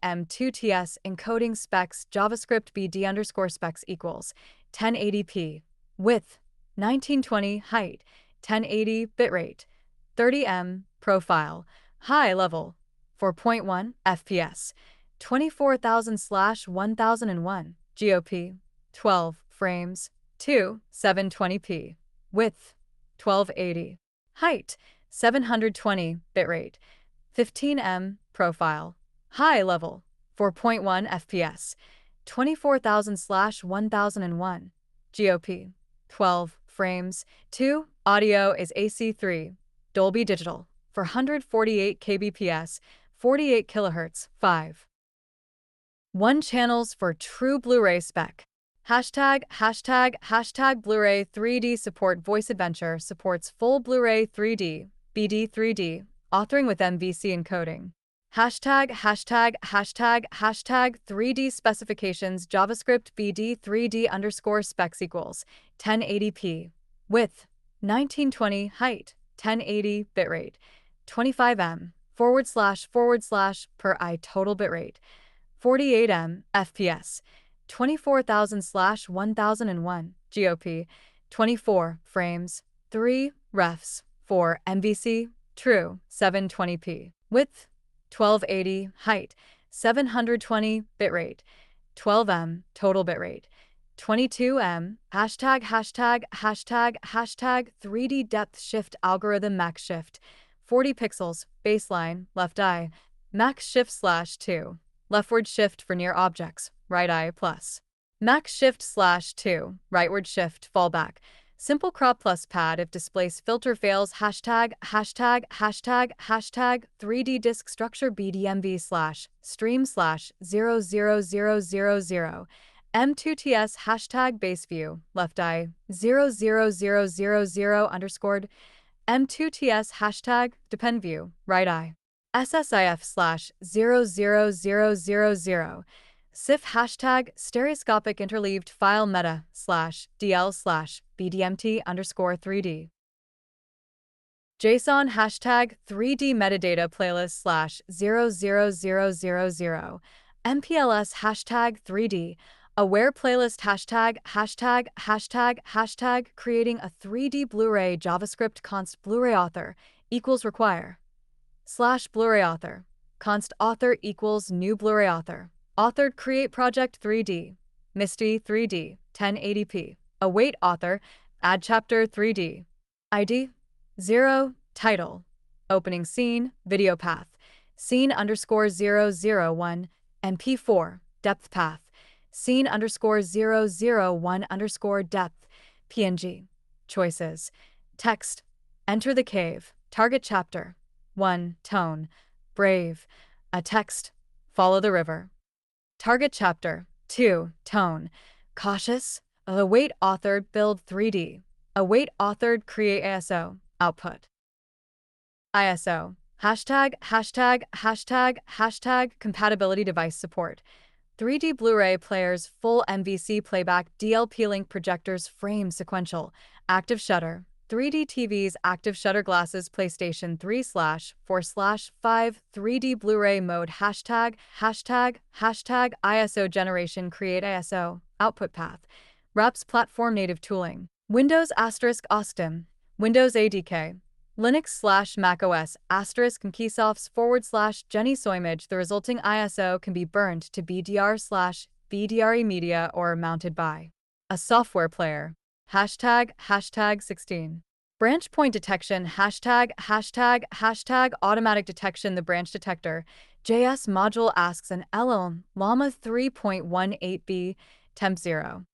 M2TS encoding specs JavaScript BD_specs equals 1080p. Width 1920 height 1080 bitrate 30M profile high level 4.1 FPS 24,000/1001 GOP 12 frames 2 720p width 1280 height 720 bitrate 15M profile high level 4.1 FPS 24,000/1001 GOP 12 frames 2 audio is AC3 Dolby Digital 448 kbps 48 kHz 5 1 channels for true Blu-ray spec. Hashtag Blu-ray 3D support. VoiceAdventure supports full Blu-ray 3D, BD3D, authoring with MVC encoding. Hashtag 3D specifications JavaScript BD 3D underscore specs equals 1080p. Width 1920, height 1080, bitrate 25 m // per I total bitrate 48 fps 24,000/1001 GOP 24 frames 3 refs 4 MVC true 720p width 1280 height 720 bitrate 12 m total bitrate 22 m hashtag 3D depth shift algorithm max shift 40 pixels baseline left eye max shift /2 leftward shift for near objects right eye plus max shift /2 rightward shift fallback simple crop plus pad if displace filter fails hashtag 3D disk structure BDMV /stream /00000 M2TS hashtag base view left eye 00000 underscored M2TS hashtag depend view right eye SSIF /00000 SIF hashtag stereoscopic interleaved file meta /DL BDMT underscore 3D JSON hashtag 3D metadata playlist /00000 MPLS hashtag 3D aware playlist hashtag creating a 3D Blu-ray JavaScript const Blu-ray author equals require /Blu-ray author const author equals new Blu-ray author authored create project 3D Misty 3D 1080p await author add chapter 3D ID 0 title opening scene video path scene underscore 001 MP4 depth path scene underscore 001 underscore depth PNG choices text enter the cave target chapter 1 tone brave a text follow the river target chapter 2 tone cautious await authored build 3D await authored create ISO output ISO hashtag compatibility device support 3D Blu-ray players full MVC playback DLP link projectors frame sequential active shutter 3D TVs active shutter glasses PlayStation 3/4/5 3D Blu-ray mode hashtag ISO generation create ISO output path wraps platform native tooling Windows *OSTIM Windows ADK Linux /Mac OS * and Keysofts / Jenny Soimage the resulting ISO can be burned to BDR/BDRE media or mounted by a software player hashtag 16 branch point detection hashtag automatic detection the branch detector JS module asks an LLM Llama 3.18b temp 0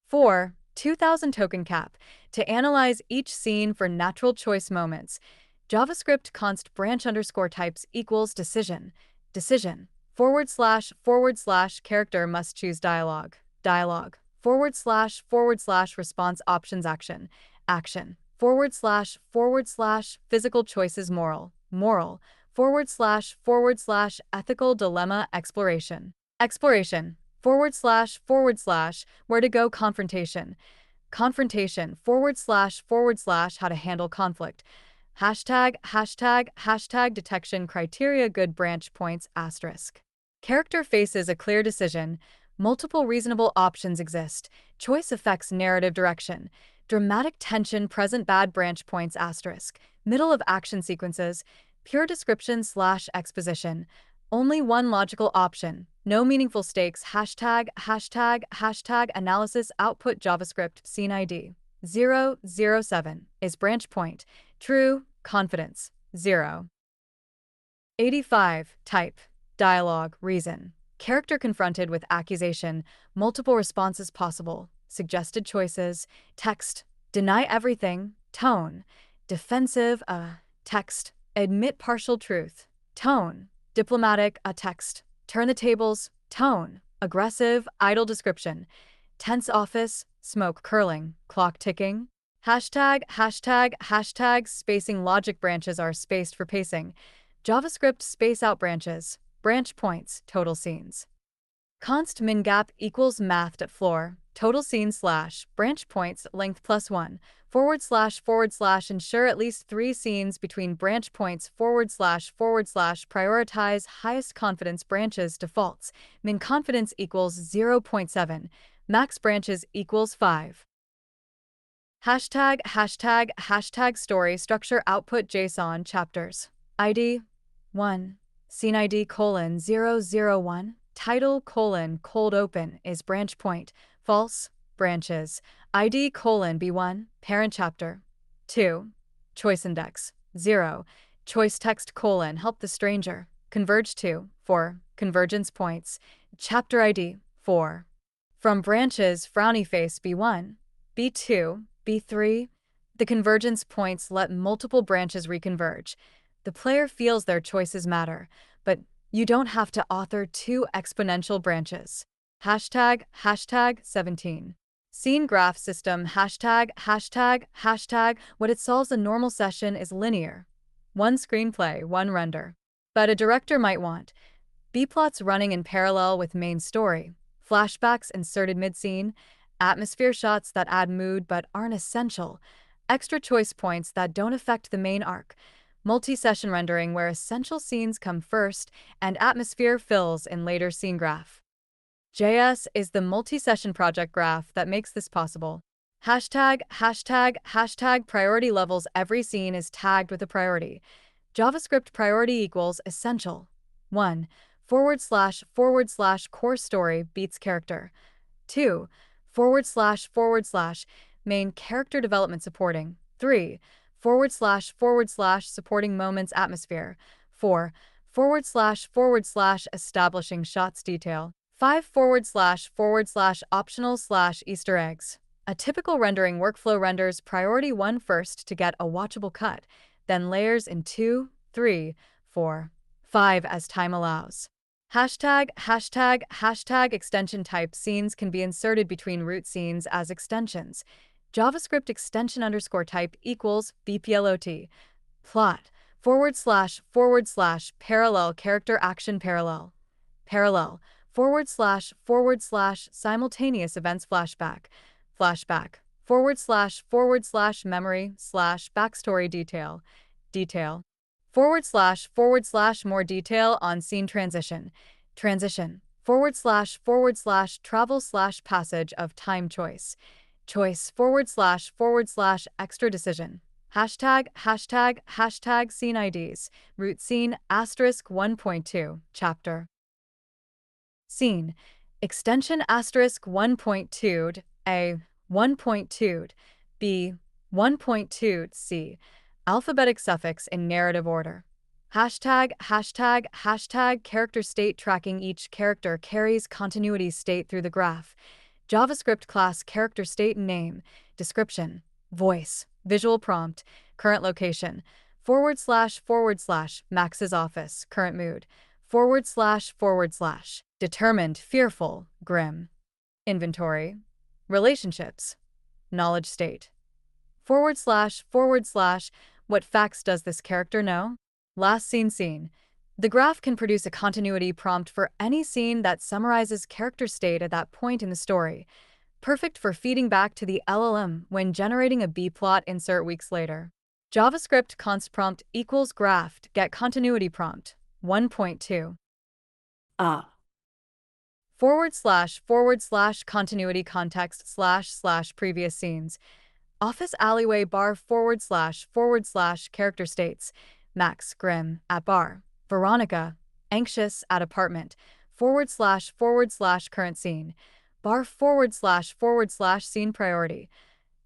4 2000 token cap to analyze each scene for natural choice moments. JavaScript const branch underscore types equals decision / character must choose dialogue / response options action / physical choices moral / ethical dilemma exploration / where to go confrontation / how to handle conflict hashtag detection criteria good branch points * character faces a clear decision multiple reasonable options exist choice affects narrative direction dramatic tension present bad branch points * middle of action sequences pure description / exposition only one logical option no meaningful stakes hashtag analysis output JavaScript scene ID 007 is branch point true confidence 0 85 type dialogue reason character confronted with accusation multiple responses possible suggested choices text deny everything tone defensive text admit partial truth tone diplomatic text turn the tables tone aggressive idle description tense office smoke curling clock ticking hashtag spacing logic branches are spaced for pacing JavaScript space out branches, branch points, total scenes. Const min gap equals mathed at floor, total scene slash, branch points, length plus 1, // ensure at least 3 scenes between branch points, // prioritize highest confidence branches defaults, min confidence equals 0.7, max branches equals 5. Hashtag story structure output JSON chapters. ID 1. Scene ID :001. Title cold open is branch point. False. Branches. ID B1. Parent chapter. 2. Choice index. 0. Choice text help the stranger. Converge to. 4. Convergence points. Chapter ID 4. From branches frowny face B1. B2. B3. The convergence points let multiple branches reconverge. The player feels their choices matter, but you don't have to author 2 exponential branches. Hashtag 17. Scene graph system hashtag what it solves a normal session is linear. 1 screenplay, 1 render. But a director might want B-plots running in parallel with main story, flashbacks inserted mid-scene, atmosphere shots that add mood but aren't essential, extra choice points that don't affect the main arc, multi-session rendering where essential scenes come first and atmosphere fills in later scene graph. JS is the multi-session project graph that makes this possible. Hashtag priority levels every scene is tagged with a priority. JavaScript priority equals essential. 1. // core story beats character. 2. // main character development supporting. 3. // supporting moments atmosphere. 4. // establishing shots detail. 5. // optional / Easter eggs. A typical rendering workflow renders priority 1 first to get a watchable cut, then layers in 2, 3, 4, 5 as time allows. Hashtag extension type scenes can be inserted between root scenes as extensions. JavaScript extension _type equals BPLOT. Plot // parallel character action parallel. Parallel // simultaneous events flashback. Flashback // memory / backstory detail. Detail // more detail on scene transition. Transition // travel / passage of time choice. Choice // extra decision. Hashtag scene IDs. Root scene *1.2 chapter. Scene extension *1.2 A 1.2 B 1.2 C alphabetic suffix in narrative order. Hashtag character state tracking each character carries continuity state through the graph. JavaScript class character state name, description, voice, visual prompt, current location, // Max's office, current mood, // determined, fearful, grim, inventory, relationships, knowledge state, // what facts does this character know? Last scene. The graph can produce a continuity prompt for any scene that summarizes character state at that point in the story, perfect for feeding back to the LLM when generating a B-plot insert weeks later. JavaScript const prompt equals graphed get continuity prompt 1.2. // continuity context / previous scenes. Office alleyway bar / character states. Max, grim, at bar. Veronica, anxious, at apartment. / current scene. Bar / scene priority.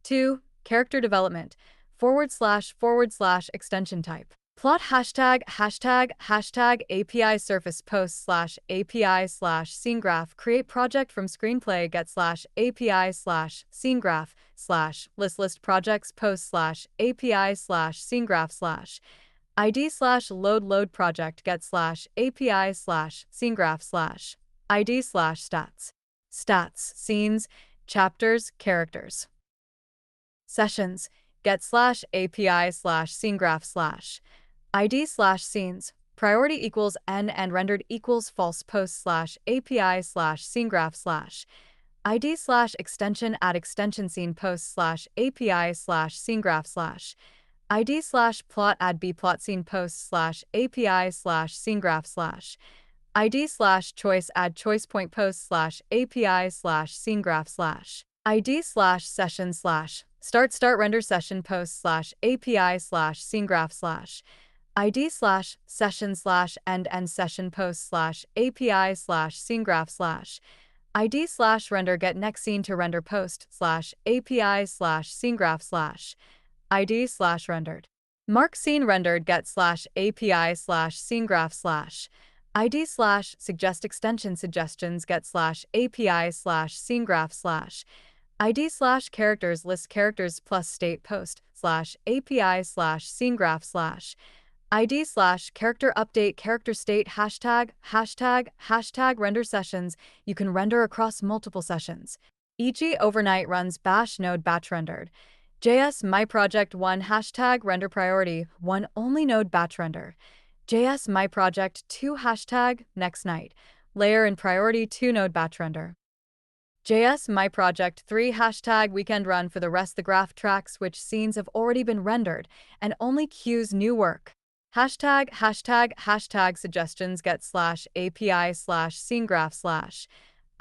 2. Character development. // extension type. Plot hashtag API surface post / API / scene graph create project from screenplay get / API / scene graph / list projects post / API / scene graph / ID / load project get / API / scene graph / ID / stats. Stats, scenes, chapters, characters. Sessions, get / API / scene graph / ID / scenes, priority equals n and rendered equals false post slash API slash scene graph slash ID slash extension add extension scene post slash API slash scene graph slash ID slash plot add bplot scene post slash API slash scene graph slash ID slash choice add choice point post slash API slash scene graph slash ID slash session slash start render session post slash API slash scene graph slash ID slash session slash end session post slash API slash scene graph slash ID slash render get next scene to render post slash API slash scene graph slash ID slash rendered. Mark scene rendered get slash API slash scene graph slash ID slash suggest extension suggestions get slash API slash scene graph slash ID slash characters list characters plus state post slash API slash scene graph slash ID slash character update character state hashtag render sessions. You can render across multiple sessions. E.g. overnight runs bash node batch rendered. JS my project 1 hashtag render priority 1 only node batch render. JS my project 2 hashtag next night layer and priority 2 node batch render. JS my project 3 hashtag weekend run for the rest the graph tracks which scenes have already been rendered and only queues new work. Hashtag suggestions get slash API slash scene graph slash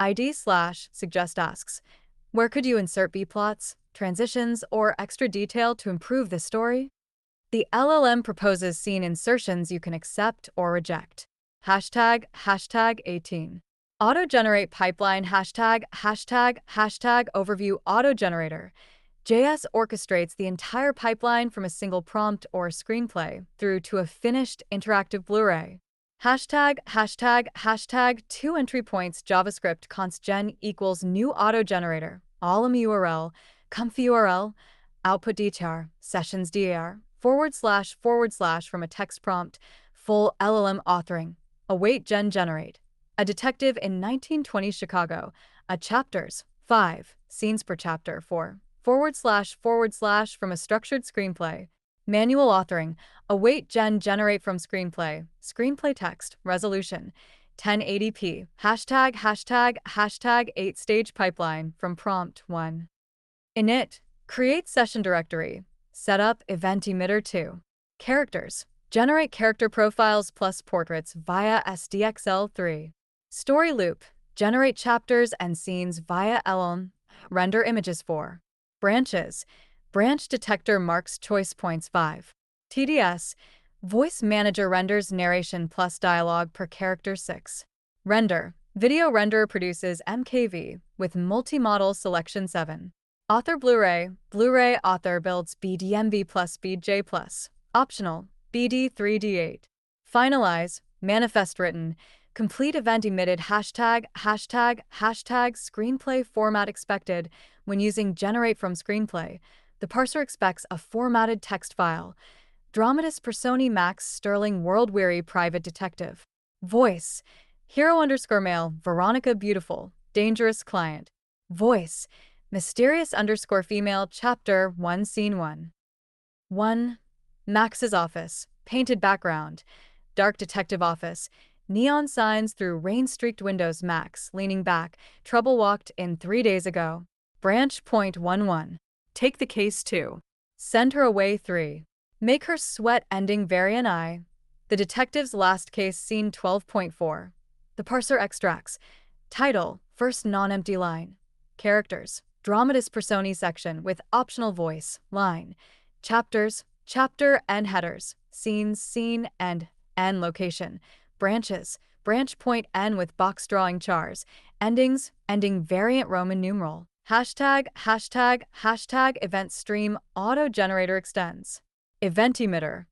ID slash suggest asks. Where could you insert bplots, transitions, or extra detail to improve the story? The LLM proposes scene insertions you can accept or reject. Hashtag 18. Auto-generate pipeline hashtag overview auto-generator. JS orchestrates the entire pipeline from a single prompt or screenplay through to a finished interactive Blu-ray. Hashtag 2 entry points JavaScript const gen equals new auto-generator, alum URL, comfy URL, output dtar, sessions dar, / from a text prompt, full LLM authoring, await generate. A detective in 1920 Chicago, a chapters, 5, scenes per chapter 4, / from a structured screenplay. Manual authoring, await generate from screenplay, screenplay text, resolution, 1080p, hashtag 8-stage pipeline from prompt 1. Init, create session directory, setup event emitter 2. Characters, generate character profiles plus portraits via SDXL 3. Story loop, generate chapters and scenes via LLM, render images 4. Branches, branch detector marks choice points 5. TDS, voice manager renders narration plus dialogue per character 6. Render, video renderer produces MKV with multi-model selection 7. Author Blu-ray, Blu-ray author builds BDMV plus BJ plus, optional, BD 3D8. Finalize, manifest written, complete event emitted hashtag screenplay format expected when using generate from screenplay. The parser expects a formatted text file. Dramatis personae max sterling world weary private detective. Voice, hero _ male, Veronica beautiful, dangerous client. Voice, mysterious _ female chapter 1 scene 1. 1. Max's office, painted background, dark detective office, neon signs through rain-streaked windows. Max, leaning back, trouble walked in 3 days ago. Branch point 11. Take the case 2. Send her away 3. Make her sweat ending variant I. The detective's last case scene 12.4. The parser extracts. Title, first non-empty line. Characters, dramatis personae section with optional voice, line. Chapters, chapter and headers, scenes, scene, and N location. Branches, branch point N with box drawing chars. Endings, ending variant Roman numeral. Hashtag event stream auto generator extends. Event emitter.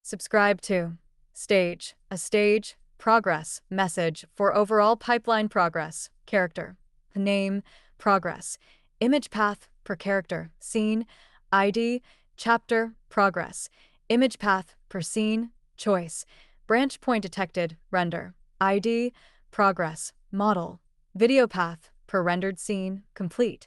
Subscribe to Stage, a stage, progress, message for overall pipeline progress, character, name, progress, image path per character, scene, ID, chapter, progress, image path per scene, choice, branch point detected, render, ID, progress, model, video path per rendered scene, complete,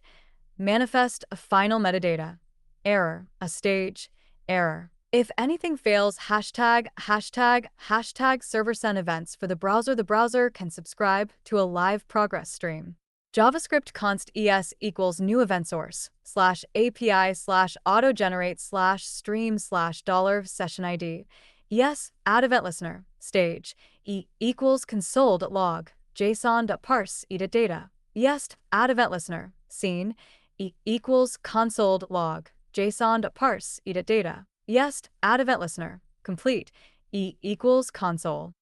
manifest a final metadata, error, a stage, error, If anything fails, hashtag server send events for the browser can subscribe to a live progress stream. JavaScript const es equals new event source slash API slash auto-generate slash stream slash dollar session ID. Yes, add event listener, stage, equals console.log, json.parse, edit data. Yes, add event listener, scene, equals console.log, json.parse, edit data. Yes, add event listener, complete, equals console.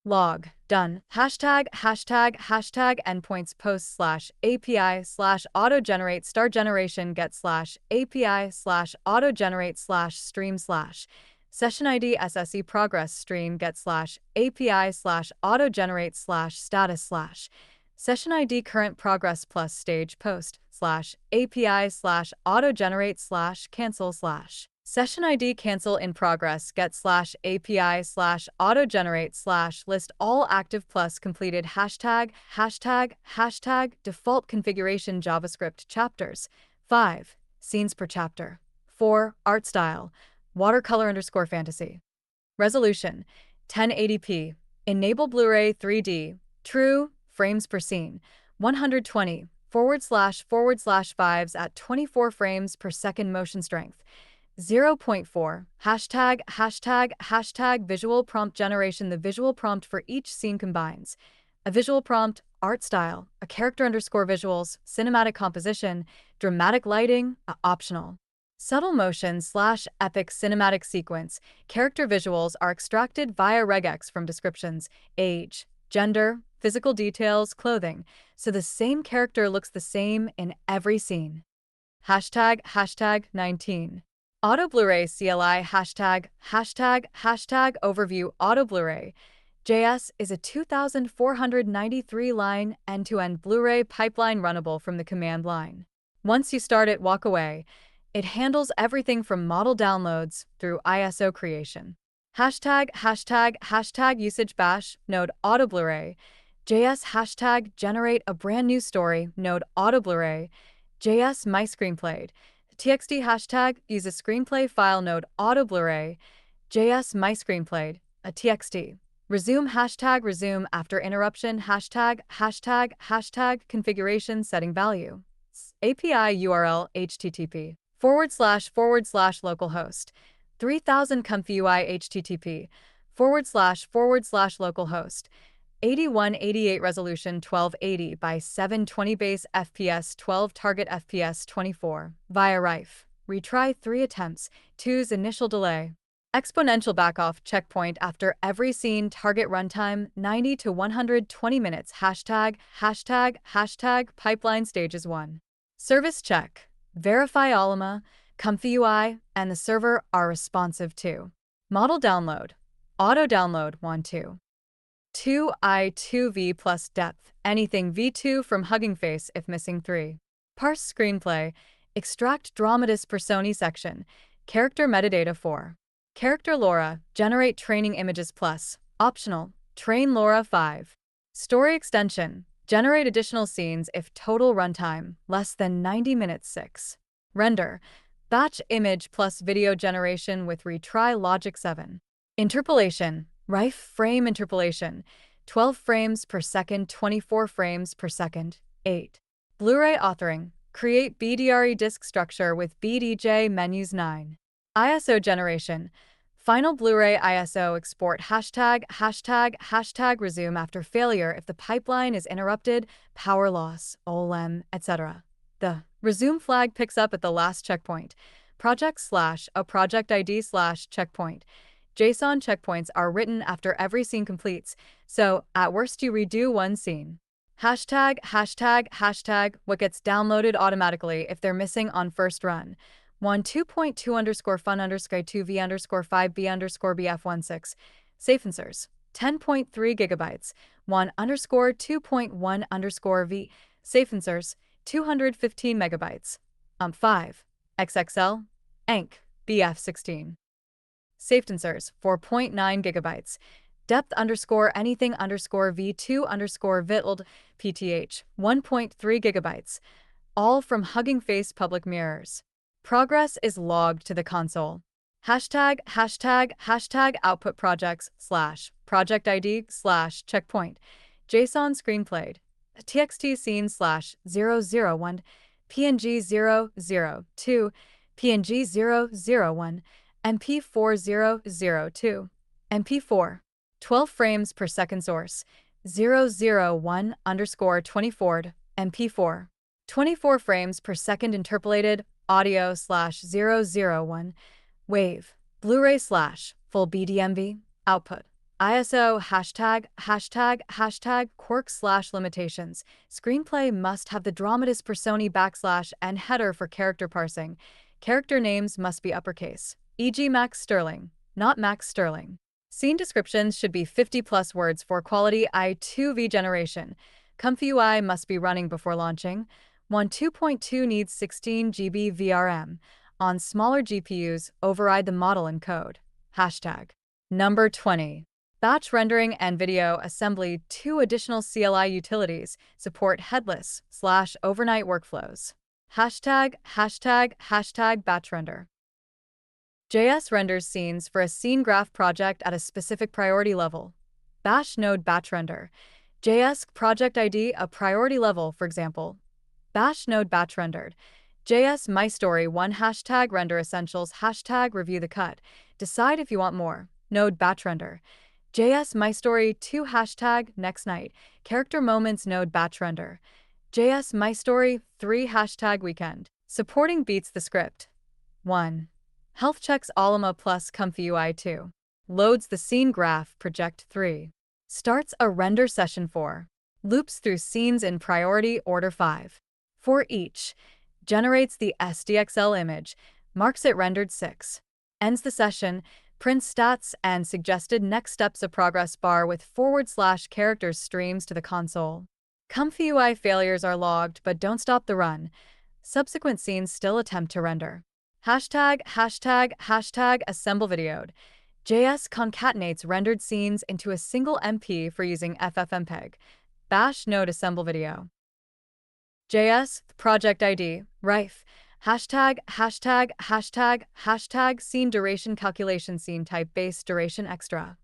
Log, done, hashtag endpoints post slash API slash auto-generate star generation get slash API slash auto-generate slash stream slash session ID SSE progress stream get slash API slash auto-generate slash status slash session ID current progress plus stage post slash API slash auto-generate slash cancel slash session ID cancel in progress get slash API slash auto-generate slash list all active plus completed hashtag default configuration JavaScript chapters 5 scenes per chapter 4 art style watercolor _ fantasy resolution 1080p enable Blu-ray 3D true frames per scene 120 / fives at 24 frames per second motion strength 0.4 hashtag visual prompt generation. The visual prompt for each scene combines a visual prompt, art style, a character _ visuals, cinematic composition, dramatic lighting, optional. Subtle motion / epic cinematic sequence. Character visuals are extracted via regex from descriptions, age, gender, physical details, clothing, so the same character looks the same in every scene. Hashtag 19. Auto Blu-ray CLI hashtag overview Auto Blu-ray JS is a 2,493-line end-to-end Blu-ray pipeline runnable from the command line. Once you start it, walk away. It handles everything from model downloads through ISO creation. Hashtag usage bash node Auto Blu-ray JS hashtag generate a brand new story node Auto Blu-ray JS my screenplayed TXT hashtag use a screenplay file node Auto Blu-ray JS my screenplayed a TXT resume hashtag resume after interruption hashtag configuration setting value API URL http / localhost 3000 comfy UI http / localhost 8188 resolution 1280 by 720 base FPS 12 target FPS 24 via Rife. Retry 3 attempts, 2's initial delay. Exponential backoff checkpoint after every scene target runtime 90 to 120 minutes hashtag pipeline stages 1. Service check. Verify Alima, Comfy UI, and the server are responsive to. Model download. Auto download 1-2. 2i2v plus depth, anything v2 from Hugging Face if missing 3. Parse screenplay, extract dramatis personae section, character metadata 4. Character LoRa, generate training images plus, optional, train LoRa 5. Story extension, generate additional scenes if total runtime less than 90 minutes 6. Render, batch image plus video generation with retry logic 7. Interpolation, Rife frame interpolation, 12 frames per second, 24 frames per second, 8. Blu-ray authoring, create BDRE disk structure with BDJ menus 9. ISO generation, final Blu-ray ISO export hashtag resume after failure if the pipeline is interrupted, power loss, OLM, etc. The resume flag picks up at the last checkpoint, project / a project ID / checkpoint. JSON checkpoints are written after every scene completes, so at worst you redo one scene. Hashtag what gets downloaded automatically if they're missing on first run. 1 2.2 fun 2v 5b bf16. Safe insers. 10.3 gigabytes. 1 2.1 v. Safe insers. 215 megabytes. 5. XXL. ENC. BF16. Safe insers 4.9 gigabytes. Depth _anything v2 _vitld pth 1.3 gigabytes. All from Hugging Face public mirrors. Progress is logged to the console. Hashtag output projects / project ID / checkpoint. JSON screenplayed. TXT scene /001. PNG 002. PNG 001. MP4 002. MP4. 12 frames per second source. 001_24. MP4. 24 frames per second interpolated audio /001. Wave. Blu-ray / full BDMV. Output. ISO ####, quirks / limitations. Screenplay must have the dramatis personae / and header for character parsing. Character names must be uppercase, e.g. Max Sterling, not Max Sterling. Scene descriptions should be 50+ words for quality I2V generation. Comfy UI must be running before launching. 2.2 needs 16 GB VRM. On smaller GPUs, override the model encode. Number 20. Batch rendering and video assembly. 2 additional CLI utilities support headless / overnight workflows. Batch render. JS renders scenes for a scene graph project at a specific priority level. Bash node batch render. JS project ID a priority level, for example. Bash node batch rendered. JS mystory1 #render essentials #review the cut. Decide if you want more. Node batch render. JS mystory2 next night. Character moments node batch render. JS mystory3 weekend. Supporting beats the script. 1. Health checks Alama plus Comfy UI 2. Loads the scene graph project 3. Starts a render session 4. Loops through scenes in priority order 5. For each. Generates the SDXL image. Marks it rendered 6. Ends the session. Prints stats and suggested next steps. A progress bar with / characters streams to the console. Comfy UI failures are logged but don't stop the run. Subsequent scenes still attempt to render. Hashtag assemble videoed. JS concatenates rendered scenes into a single MP for using FFmpeg. Bash node assemble video. JS project ID Rife. Hashtag scene duration calculation scene type base duration extra.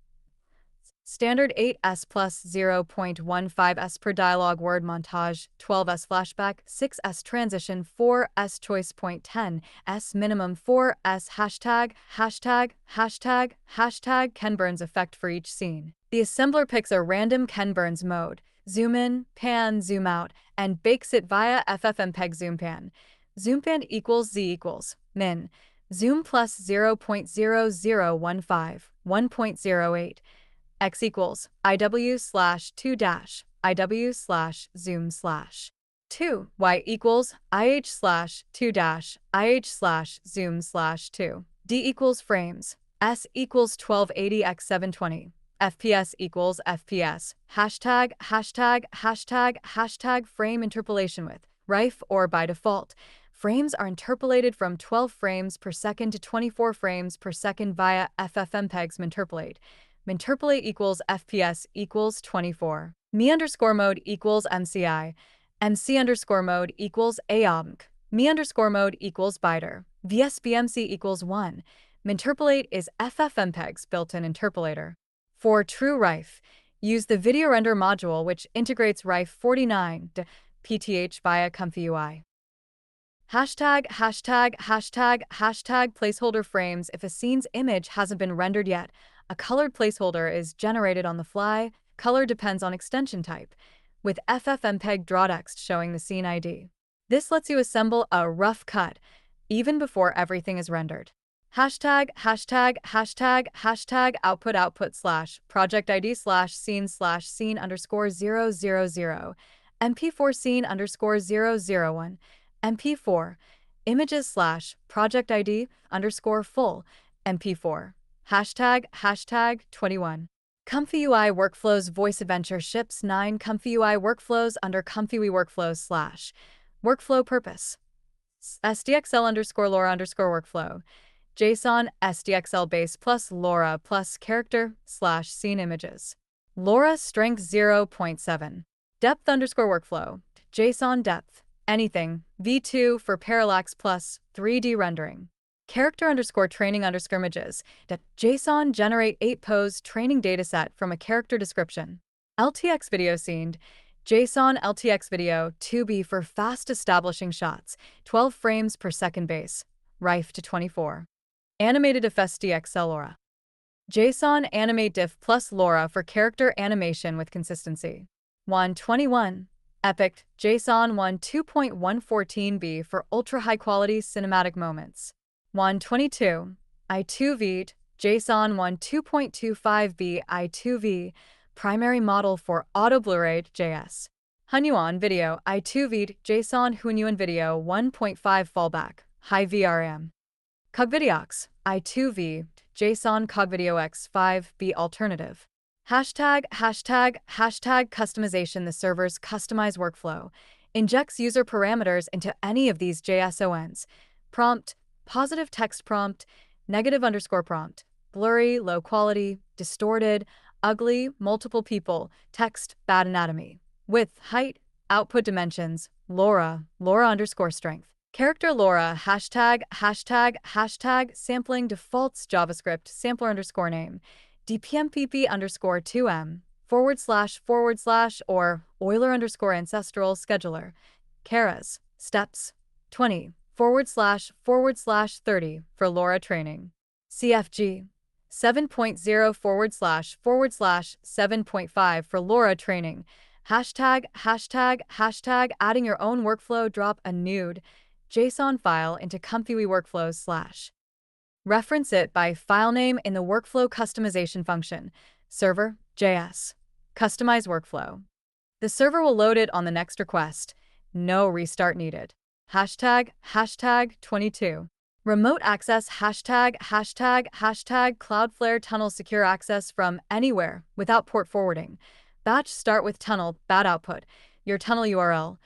Standard 8s plus 0.15s per dialogue word montage, 12s flashback, 6s transition, 4s choice point 10s minimum 4s hashtag Ken Burns effect for each scene. The assembler picks a random Ken Burns mode, zoom in, pan, zoom out, and bakes it via FFmpeg zoom pan. Zoom pan equals z equals min. Zoom plus 0.0015, 1.08. X equals IW/2 IW/zoom/2. Y equals IH/2 IH/zoom/2. D equals frames. S equals 1280 x 720. FPS equals FPS. Hashtag frame interpolation with Rife or by default. Frames are interpolated from 12 frames per second to 24 frames per second via FFmpeg's Minterpolate. Minterpolate equals FPS equals 24. Me_mode equals MCI. MC_mode equals AOMC. Me_mode equals BITER. VSBMC equals 1. Minterpolate is FFmpeg's built-in interpolator. For true Rife, use the video render module which integrates Rife 49 PTH via Comfy UI. Hashtag placeholder frames. If a scene's image hasn't been rendered yet, a colored placeholder is generated on the fly. Color depends on extension type, with FFmpeg drawtext showing the scene ID. This lets you assemble a rough cut even before everything is rendered. Hashtag output / project ID /scene /scene_000 MP4 scene_001 MP4 images / project ID _full MP4 hashtag 21. Comfy UI workflows. VoiceAdventure ships 9 Comfy UI workflows under Comfy UI workflows / workflow purpose SDXL_LoRa_workflow JSON SDXL base plus LoRa plus character / scene images. LoRa strength 0.7. Depth_workflow JSON depth anything v2 for parallax plus 3D rendering. Character underscore training underscore images. JSON generate 8 pose training dataset from a character description. LTX video scene. JSON LTX video 2B for fast establishing shots, 12 frames per second base. Rife to 24. Animated FSDX LoRa. JSON animate diff plus LoRa for character animation with consistency. 121. Epic JSON 2.114b for ultra high quality cinematic moments. 122. I2V JSON 2.25b I2V primary model for auto Blu-ray JS. Hunyuan video I2V JSON Hunyuan video 1.5 fallback high VRM. Cogvideox I2V JSON Cogvideo X5b alternative. Hashtag customization. The server's customized workflow injects user parameters into any of these JSONs. Prompt, positive text prompt, negative underscore prompt, blurry, low quality, distorted, ugly, multiple people, text, bad anatomy. Width, height, output dimensions, LoRa underscore strength. Character LoRa hashtag sampling defaults JavaScript sampler underscore name dpmpp underscore 2m / or Euler underscore ancestral scheduler Keras steps 20 / 30 for LoRa training. CFG 7.0 / 7.5 for LoRa training. Hashtag adding your own workflow. Drop a nude JSON file into Comfy workflows / reference it by file name in the workflow customization function. Server JS customize workflow. The server will load it on the next request. No restart needed. Hashtag 22. Remote access hashtag Cloudflare tunnel secure access from anywhere without port forwarding. Batch start with tunnel, bad output. Your tunnel URL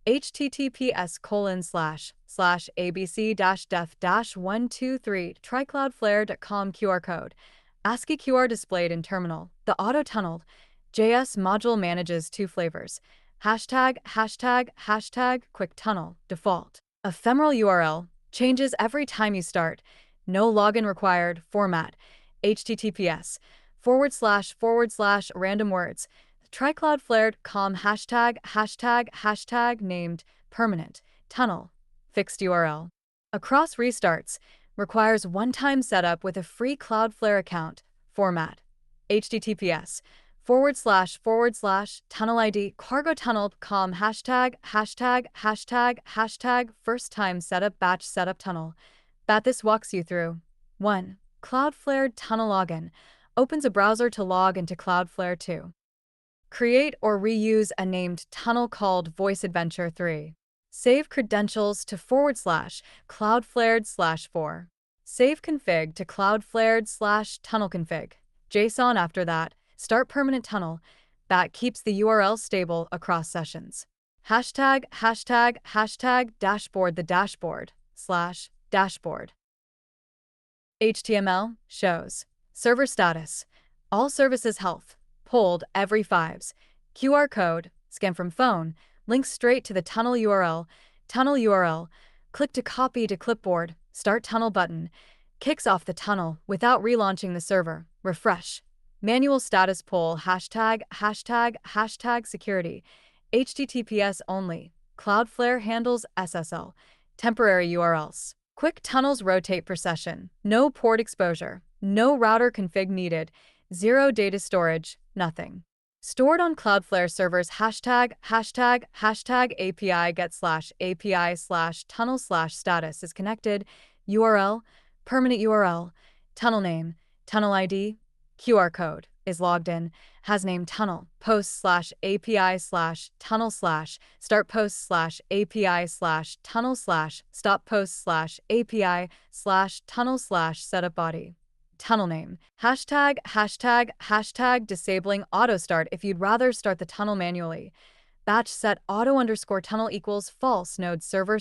https://abc-def-123 trycloudflare.com QR code. ASCII QR displayed in terminal. The auto-tunneled JS module manages 2 flavors. Hashtag quick tunnel default. Ephemeral URL changes every time you start. No login required. Format https / random words. Trycloudflare.com hashtag named permanent tunnel fixed URL. Across restarts requires one-time setup with a free Cloudflare account. Format https / tunnel ID cargotunnel.com hashtag first time setup batch setup tunnel. This walks you through 1. Cloudflare tunnel login opens a browser to log into Cloudflare 2. Create or reuse a named tunnel called VoiceAdventure 3. Save credentials to / Cloudflared/4. Save config to Cloudflared /tunnel config. JSON after that. Start permanent tunnel. That keeps the URL stable across sessions. Hashtag dashboard. The dashboard. HTML shows server status. All services health. Pulled every 5s. QR code. Scan from phone. Links straight to the tunnel URL. Tunnel URL. Click to copy to clipboard. Start tunnel button. Kicks off the tunnel without relaunching the server. Refresh. Manual status poll hashtag security. HTTPS only. Cloudflare handles SSL. Temporary URLs. Quick tunnels rotate per session. No port exposure. No router config needed. 0 data storage. Nothing. Stored on Cloudflare servers hashtag API get /API /tunnel /status is connected. URL. Permanent URL. Tunnel name. Tunnel ID. QR code is logged in, has name tunnel, post /API /tunnel /start post /API /tunnel /stop post /API /tunnel /setup body. Tunnel name. Hashtag disabling auto start if you'd rather start the tunnel manually. Batch set auto underscore tunnel equals false node server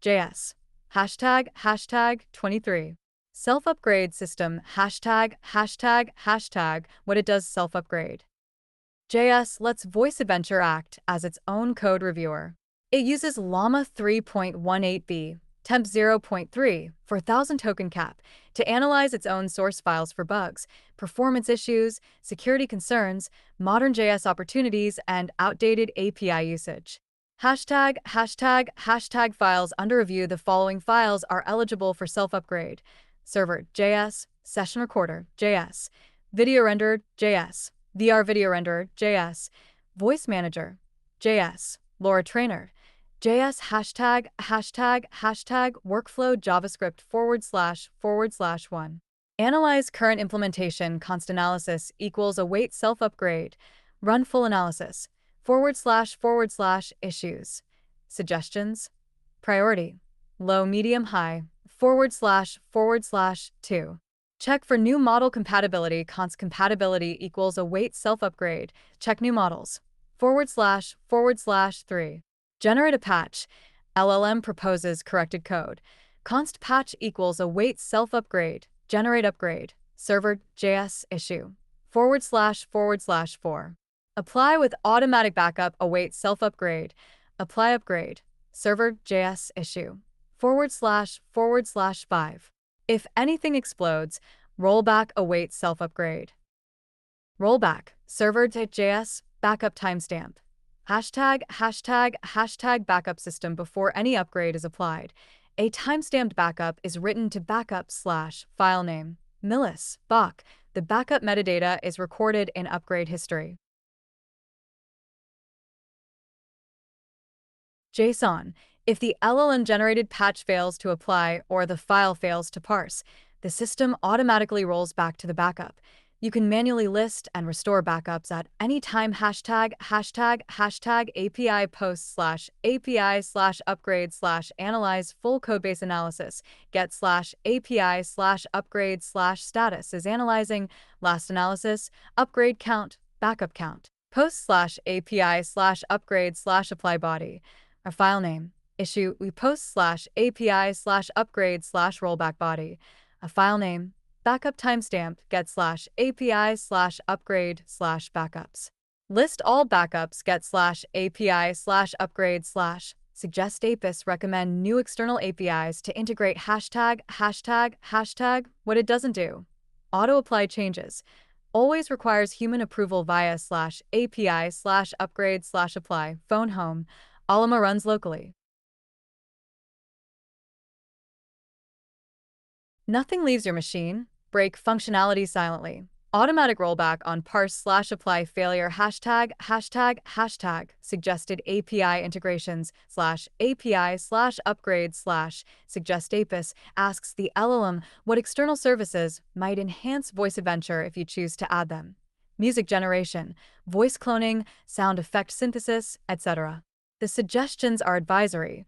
JS. Hashtag 23. Self-upgrade system hashtag what it does self-upgrade. JS lets VoiceAdventure act as its own code reviewer. It uses Llama 3.18b temp 0.3 for 1000 token cap to analyze its own source files for bugs, performance issues, security concerns, modern JS opportunities, and outdated API usage. Hashtag files under review. The following files are eligible for self-upgrade: server JS, session recorder JS, video renderer JS, VR video renderer JS, voice manager JS, LoRa trainer JS, hashtag workflow JavaScript / 1. Analyze current implementation. Const analysis equals await self-upgrade. Run full analysis / issues. Suggestions. Priority: low, medium, high / 2. Check for new model compatibility. Const compatibility equals await self-upgrade. Check new models / 3. Generate a patch. LLM proposes corrected code. Const patch equals await self-upgrade. Generate upgrade. Server JS issue / 4. Apply with automatic backup. Await self-upgrade. Apply upgrade. Server JS issue / 5. If anything explodes, rollback. Await self-upgrade. Rollback. Server JS backup timestamp. Hashtag backup system before any upgrade is applied. A timestamped backup is written to backup / file name millis bak. The backup metadata is recorded in upgrade history. JSON. If the LLM-generated patch fails to apply or the file fails to parse, the system automatically rolls back to the backup. You can manually list and restore backups at any time. Hashtag API post / API / upgrade / analyze full codebase analysis. Get / API / upgrade / status is analyzing last analysis, upgrade count, backup count. Post / API / upgrade / apply body. Our file name. Issue. We post / API / upgrade / rollback body. A file name. Backup timestamp. Get / API / upgrade / backups. List all backups. Get / API / upgrade / suggest APIs. Recommend new external APIs to integrate. Hashtag what it doesn't do. Auto apply changes. Always requires human approval via / API / upgrade / apply. Phone home. Alma runs locally. Nothing leaves your machine. Break functionality silently. Automatic rollback on parse / apply failure. Hashtag suggested API integrations / API / upgrade / suggest APIs asks the LLM what external services might enhance VoiceAdventure if you choose to add them. Music generation, voice cloning, sound effect synthesis, etc. The suggestions are advisory.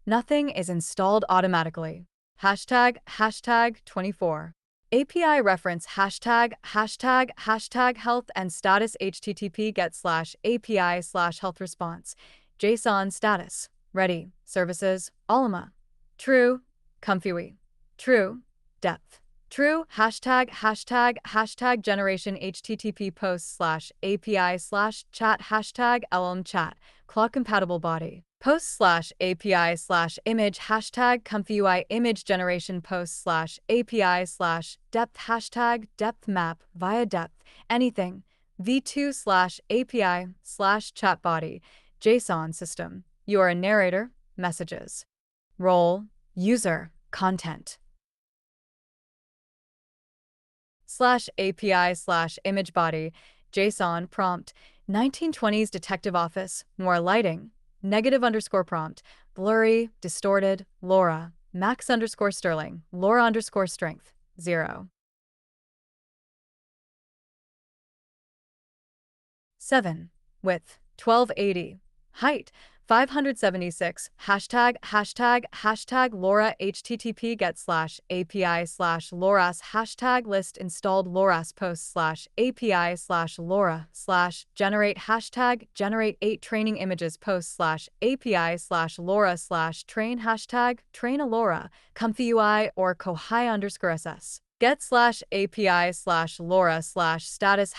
Nothing is installed automatically. Hashtag 24. API reference hashtag health and status. HTTP get / API / health response. JSON status. Ready. Services. Alma. True. Comfy. True. Depth. True. Hashtag generation. HTTP post / API / chat. Hashtag LLM chat. Clock compatible body. Post / API / image. Hashtag comfy UI image generation. Post / API / depth. Hashtag depth map via depth. Anything. V2 / API / chat body. JSON system. You are a narrator. Messages. Role. User. Content. / API / image body. JSON prompt. 1920s detective office. More lighting. Negative _ prompt. Blurry. Distorted. LoRa. Max _ Sterling. LoRa _ strength. 0. 7. Width. 1280. Height. 576. Hashtag LoRa. HTTP get / API / LoRa's. Hashtag list installed LoRa's. Post / API / LoRa / generate. Hashtag generate 8 training images. Post / API / LoRa / train. Hashtag train a LoRa. Comfy UI or Kohai _ SS. get/API/LoRa/status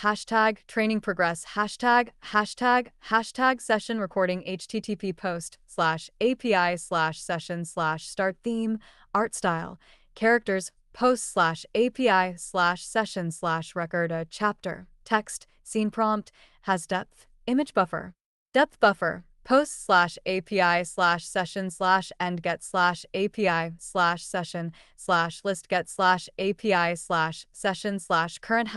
#training progress #hashtag session recording http post/API/session/start theme art style characters post/API/session/record a chapter text scene prompt has depth image buffer depth buffer post/API/session/end get/API/session/list get/API/session/current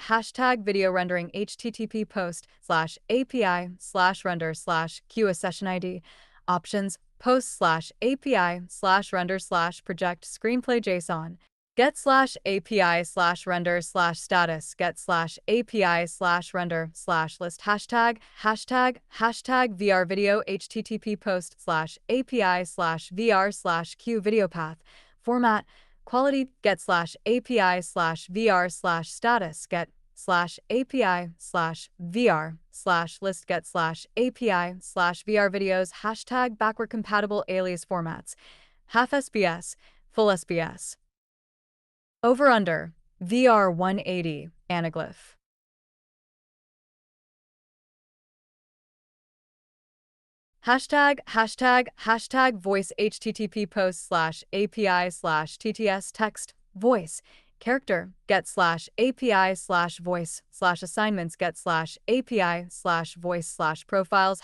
#hashtag video rendering http post/API/render/queue a session ID options post/API/render/project screenplay JSON get/API/render/status get/API/render/list #hashtag VR video http post/API/VR/queue video path format quality get/API/VR/status get/API/VR/list get/API/VR videos #backward compatible alias formats half SBS full SBS over under VR 180 anaglyph #voice http post/API/TTS text voice character get/API/voice/assignments get/API/voice/profiles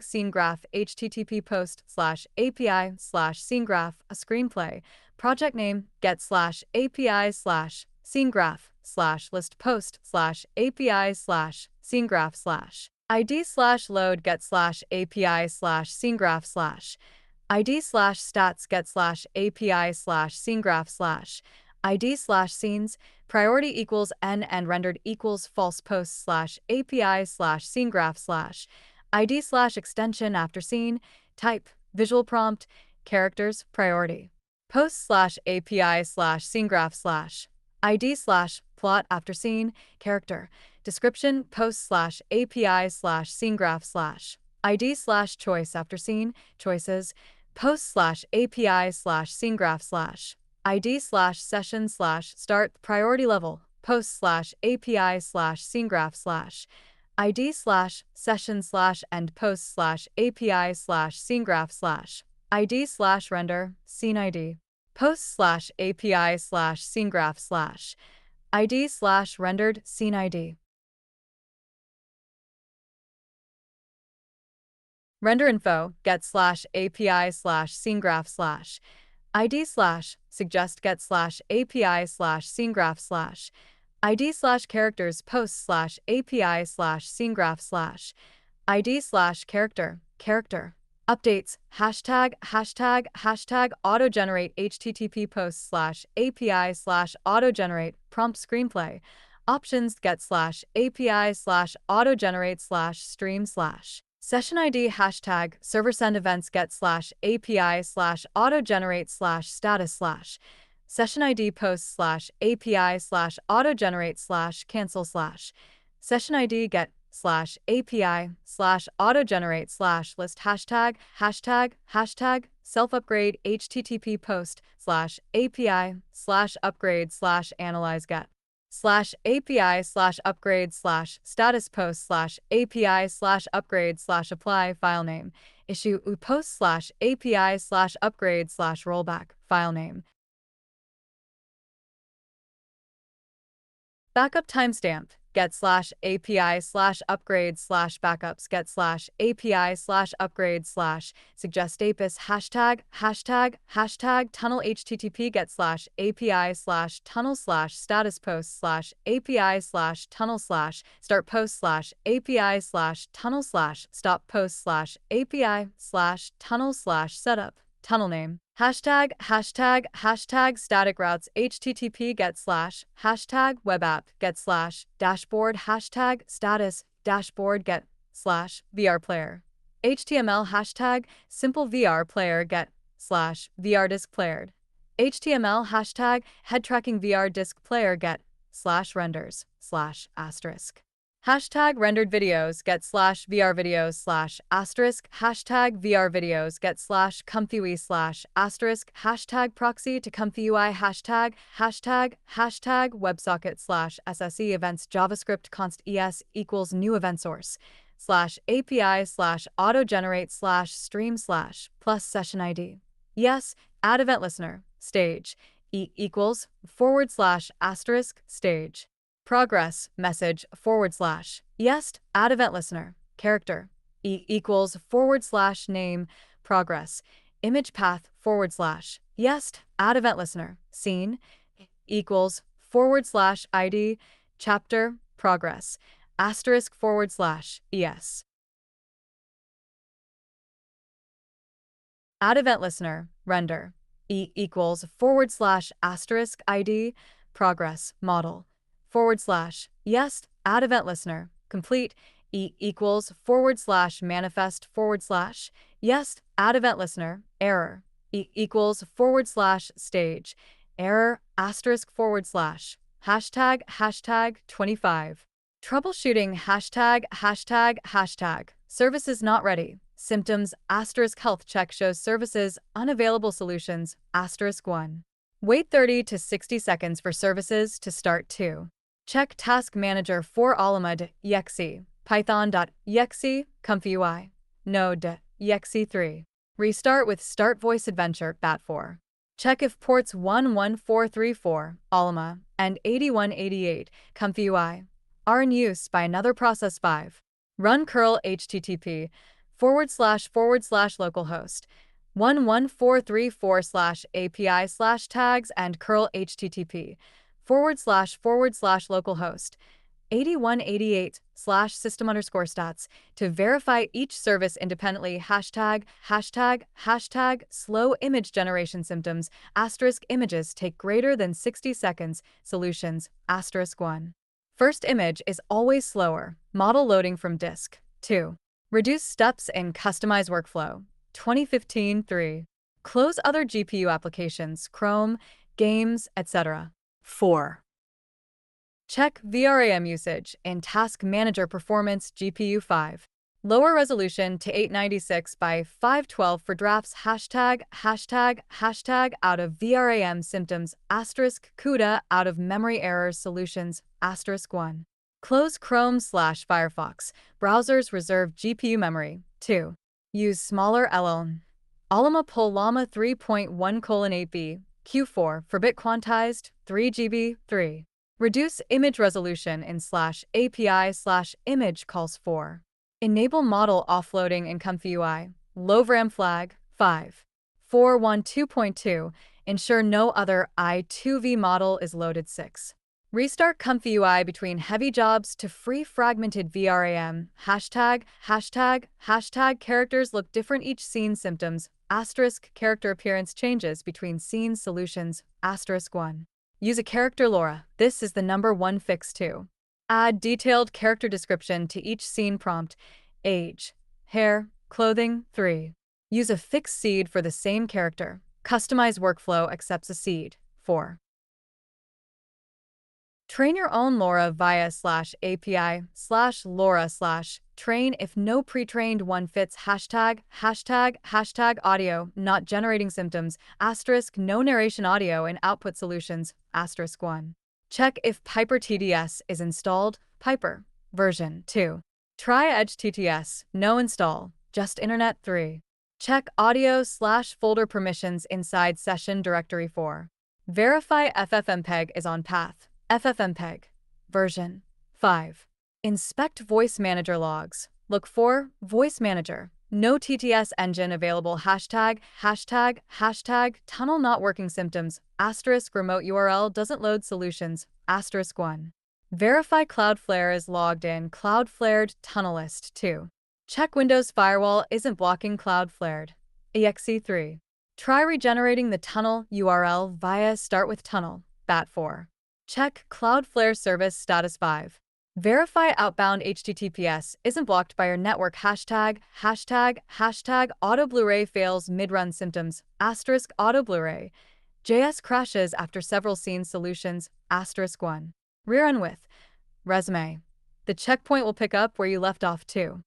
#scene graph http post/API/scene graph a screenplay project name get/API/scene graph/list post/API/scene graph/ ID/load get/API/scene graph/ ID/stats get/API/scene graph/ ID/scenes priority equals n and rendered equals false post/API/scene graph/ ID/extension after scene type visual prompt characters priority post/API/scene graph/ ID/plot after scene character description post/API/scene graph/ ID/choice after scene choices post/API/scene graph/ ID/session/start priority level post/API/scene graph/ ID/session/end post/API/scene graph/ ID/render scene ID post/API/scene graph/ ID/rendered scene ID render info get/API/scene graph/ ID/suggest get/API/scene graph/ ID/characters post/API/scene graph/ ID/character updates #hashtag auto-generate http post/API/auto-generate prompt screenplay options get/API/auto-generate/stream/ session ID #server send events get/API/auto-generate/status/ session ID post/API/auto-generate/cancel/ session ID get/API/auto-generate/list #hashtag self-upgrade http post/API/upgrade/analyze get/API/upgrade/status post/API/upgrade/apply file name issue post/API/upgrade/rollback file name backup timestamp get/API/upgrade/backups get/API/upgrade/ suggest #tunnel http get/API/tunnel/status post/API/tunnel/ start post/API/tunnel/ stop post/API/tunnel/ setup tunnel name #static routes http get/web app get/dashboard #status dashboard get/VR player HTML simple VR player get/VR disk player HTML head tracking VR disk player get/renders ***. Hashtag rendered videos get slash VR videos slash asterisk hashtag VR videos get slash comfy UI slash asterisk hashtag proxy to comfy UI hashtag WebSocket slash SSE events JavaScript const ES equals new event source slash API slash auto generate slash stream slash plus session ID. Yes, add event listener, stage, equals forward slash asterisk stage. Progress, message, forward slash. Yes, add event listener, character, equals forward slash name, progress, image path, forward slash. Yes, add event listener, scene, equals forward slash ID, chapter, progress, asterisk forward slash, es. Add event listener, render, equals forward slash asterisk ID, progress, model, forward slash, yes, add event listener, complete, equals forward slash manifest forward slash, yes, add event listener, error, equals forward slash stage, error, asterisk forward slash, hashtag 25. Troubleshooting hashtag services not ready. Symptoms asterisk health check shows services unavailable solutions asterisk 1. Wait 30 to 60 seconds for services to start 2. Check task manager for Alama.exe, Python.exe, Comfy UI, Node.exe 3. Restart with Start VoiceAdventure bat4. Check if ports 11434, Alma, and 8188, Comfy UI, are in use by another process 5. Run curl http // localhost 11434 API tags and curl http / localhost 8188 /system_stats to verify each service independently hashtag slow image generation symptoms asterisk images take greater than 60 seconds solutions asterisk 1. First image is always slower. Model loading from disk. 2. Reduce steps in customize workflow. 2015-3. Close other GPU applications, Chrome, games, etc. 4. Check VRAM usage in Task Manager Performance GPU 5. Lower resolution to 896 by 512 for drafts hashtag out of VRAM symptoms asterisk CUDA out of memory errors solutions asterisk 1. Close Chrome/Firefox. Browsers reserve GPU memory. 2. Use smaller LLM. Alama pull Llama 3.1:8b Q4 for bit quantized 3 GB 3. Reduce image resolution in /API/image calls 4. Enable model offloading in Comfy UI. Low VRAM flag 5. 4.12.2. Ensure no other I2V model is loaded 6. Restart Comfy UI between heavy jobs to free fragmented VRAM. Hashtag characters look different each scene symptoms asterisk character appearance changes between scene solutions asterisk 1. Use a character LoRa. This is the number 1 fix too. Add detailed character description to each scene prompt. Age, hair, clothing. 3. Use a fixed seed for the same character. Customize workflow accepts a seed. 4. Train your own LoRa via /API/LoRa/train if no pre-trained one fits hashtag audio not generating symptoms asterisk no narration audio in output solutions asterisk 1. Check if Piper TDS is installed. Piper version 2. Try Edge TTS, no install, just internet. 3. Check audio/folder permissions inside session directory 4. Verify FFmpeg is on path. FFmpeg version 5. Inspect voice manager logs. Look for voice manager. No TTS engine available hashtag tunnel not working symptoms asterisk remote URL doesn't load solutions asterisk 1. Verify Cloudflare is logged in Cloudflared tunnel list 2. Check Windows firewall isn't blocking Cloudflared exe3. Try regenerating the tunnel URL via start with tunnel bat4. Check Cloudflare service status 5. Verify outbound HTTPS isn't blocked by your network hashtag auto Blu-ray fails mid-run symptoms asterisk auto Blu-ray JS crashes after several scene solutions asterisk 1. Rerun with resume. The checkpoint will pick up where you left off too.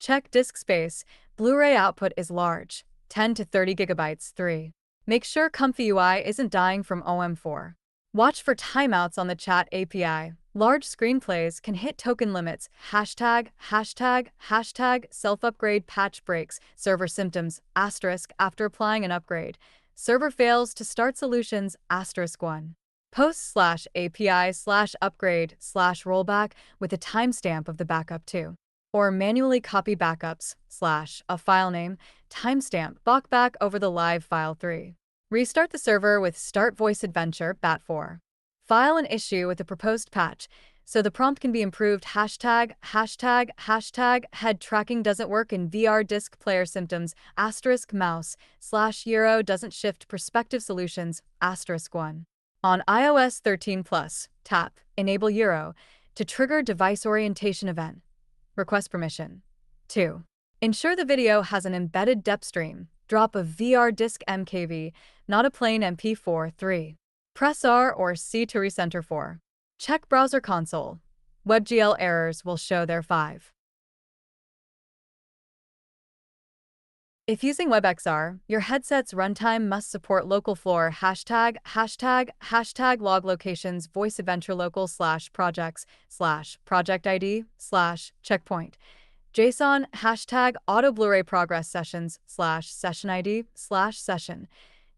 Check disk space. Blu-ray output is large, 10 to 30 gigabytes. 3. Make sure Comfy UI isn't dying from OM4. Watch for timeouts on the chat API. Large screenplays can hit token limits. Hashtag, hashtag, hashtag, self-upgrade patch breaks. Server symptoms, asterisk, after applying an upgrade. Server fails to start solutions, asterisk 1. Post/API/upgrade/rollback with a timestamp of the backup too. Or manually copy backups, / a file name, timestamp, back over the live file 3. Restart the server with Start VoiceAdventure bat4. File an issue with the proposed patch, so the prompt can be improved. Hashtag, hashtag, hashtag, head tracking doesn't work in VR disk player symptoms, asterisk mouse, /euro doesn't shift perspective solutions, asterisk 1. On iOS 13 Plus, tap Enable Euro to trigger device orientation event. Request permission. 2. Ensure the video has an embedded depth stream. Drop a VR disk MKV, not a plain MP4. 3. Press R or C to recenter. 4. Check browser console. WebGL errors will show there. 5. If using WebXR, your headset's runtime must support local floor hashtag, hashtag, hashtag log locations VoiceAdventure local /projects /project ID /checkpoint. JSON hashtag auto Blu-ray progress sessions /session ID /session.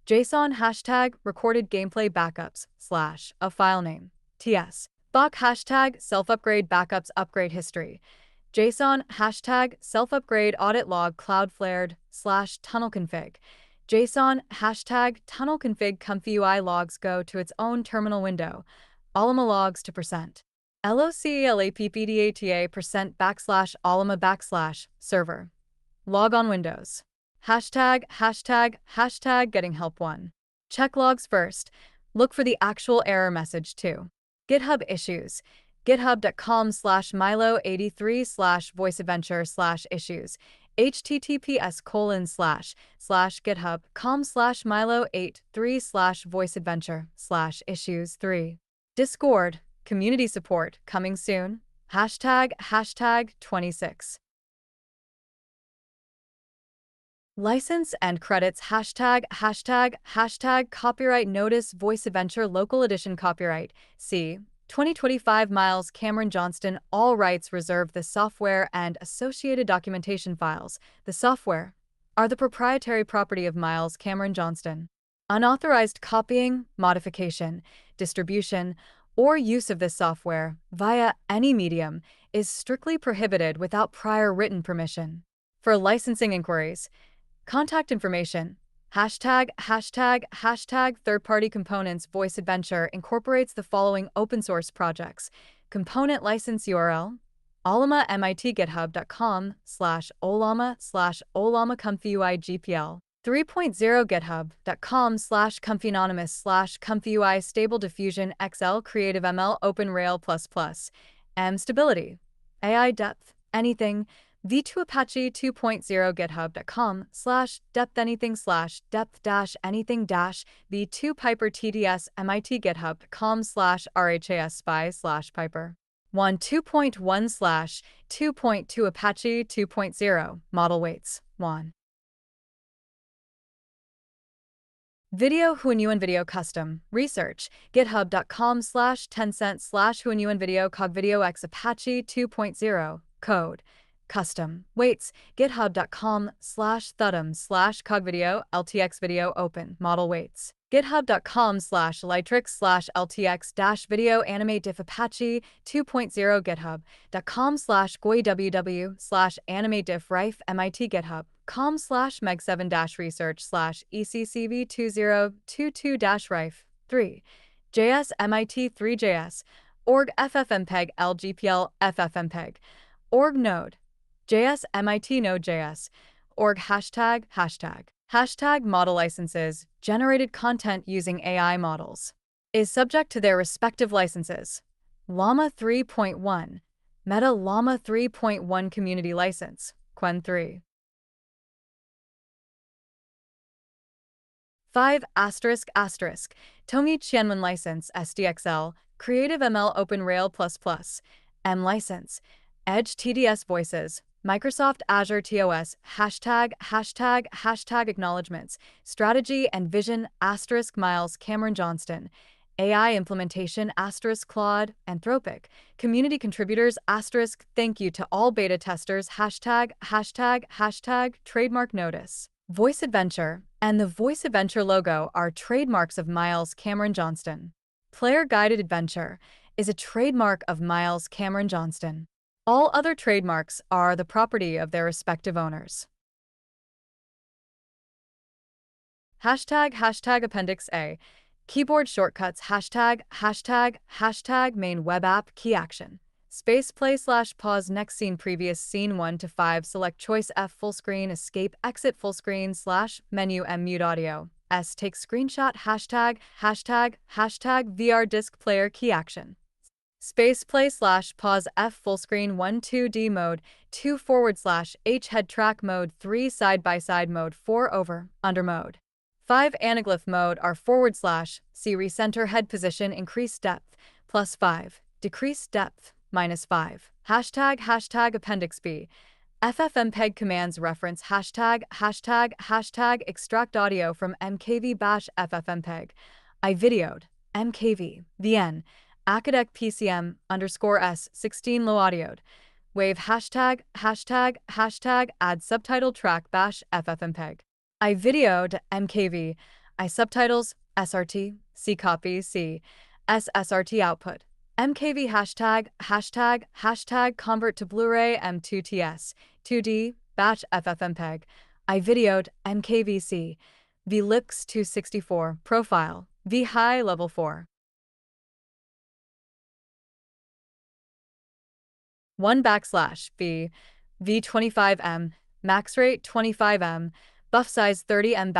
JSON hashtag recorded gameplay backups /a file name. TS. Bach hashtag self-upgrade backups upgrade history. JSON hashtag self-upgrade audit log cloud flared /tunnel config. JSON hashtag tunnel config comfy UI logs go to its own terminal window. Alama logs to %. LOCELAPPDATA %/ server. Log on Windows. Hashtag, hashtag, hashtag getting help 1. Check logs first. Look for the actual error message 2. GitHub issues. github.com/milo83/voiceadventure/issues. https://github.com/milo83/voiceadventure/issues 3. Discord. Community support coming soon. Hashtag, hashtag 26. License and credits hashtag, hashtag, hashtag copyright notice VoiceAdventure local edition copyright. C. 2025 Miles Cameron Johnston. All rights reserved. The software and associated documentation files. The software are the proprietary property of Miles Cameron Johnston. Unauthorized copying, modification, distribution, or use of this software via any medium is strictly prohibited without prior written permission. For licensing inquiries, contact information. Hashtag, hashtag, hashtag third-party components VoiceAdventure incorporates the following open-source projects. Component license URL. Olama MIT github.com/olama comfyui GPL. 3.0 github.com/comfyanonymous/comfyui stable diffusion XL creative ML open rail ++. M stability. AI depth. Anything. V2 Apache 2.0 github.com/depth anything/depth-anything V2 Piper TDS MIT github.com/RHAS spy/Piper 1 2.1/2.2 Apache 2.0 model weights 1. Video Huanyuan Video Custom Research github.com/tencent/Huanyuan Video Cog Video X Apache 2.0 Code Custom Weights github.com/thudum/cog video LTX video open model weights github.com/litrix/LTX-video animate diff Apache 2.0 github.com/goiww/animate diff rife MIT github.com/meg7-research/ECCV2022-rife 3 JS MIT 3JS org FFmpeg LGPL FFmpeg org node JS MIT Node.js org hashtag model licenses generated content using AI models is subject to their respective licenses. Llama 3.1 Meta Llama 3.1 Community License Quen 3 5 *** Tomi Qianwen License SDXL Creative ML Open Rail ++ M license. Edge TDS voices. Microsoft Azure TOS. ##### acknowledgements. Strategy and vision * Miles Cameron Johnston. AI implementation * Claude. Anthropic. Community contributors * thank you to all beta testers ####. Trademark notice. VoiceAdventure and the VoiceAdventure logo are trademarks of Miles Cameron Johnston. Player Guided Adventure is a trademark of Miles Cameron Johnston. All other trademarks are the property of their respective owners. #Appendix A. Keyboard shortcuts ##### main web app key action. Space play / pause next scene previous scene 1 to 5 select choice F full screen escape exit full screen / menu M mute audio S take screenshot #### VR disc player key action. Space play / pause F full screen 1 2D mode 2 / H head track mode 3 side by side mode 4 over under mode 5 anaglyph mode R / C recenter head position increase depth +5 decrease depth -5 #appendix B. FFmpeg commands reference #### extract audio from mkv bash ffmpeg. I videoed mkv vn acadec pcm _ s16 low audioed wave #### add subtitle track bash ffmpeg. I videoed mkv I subtitles srt c copy c s srt output mkv #### convert to Blu-ray m2ts 2d batch ffmpeg. I videoed mkvc v lix 264 profile v high level 4 1 \v v25m max rate 25m buff size 30m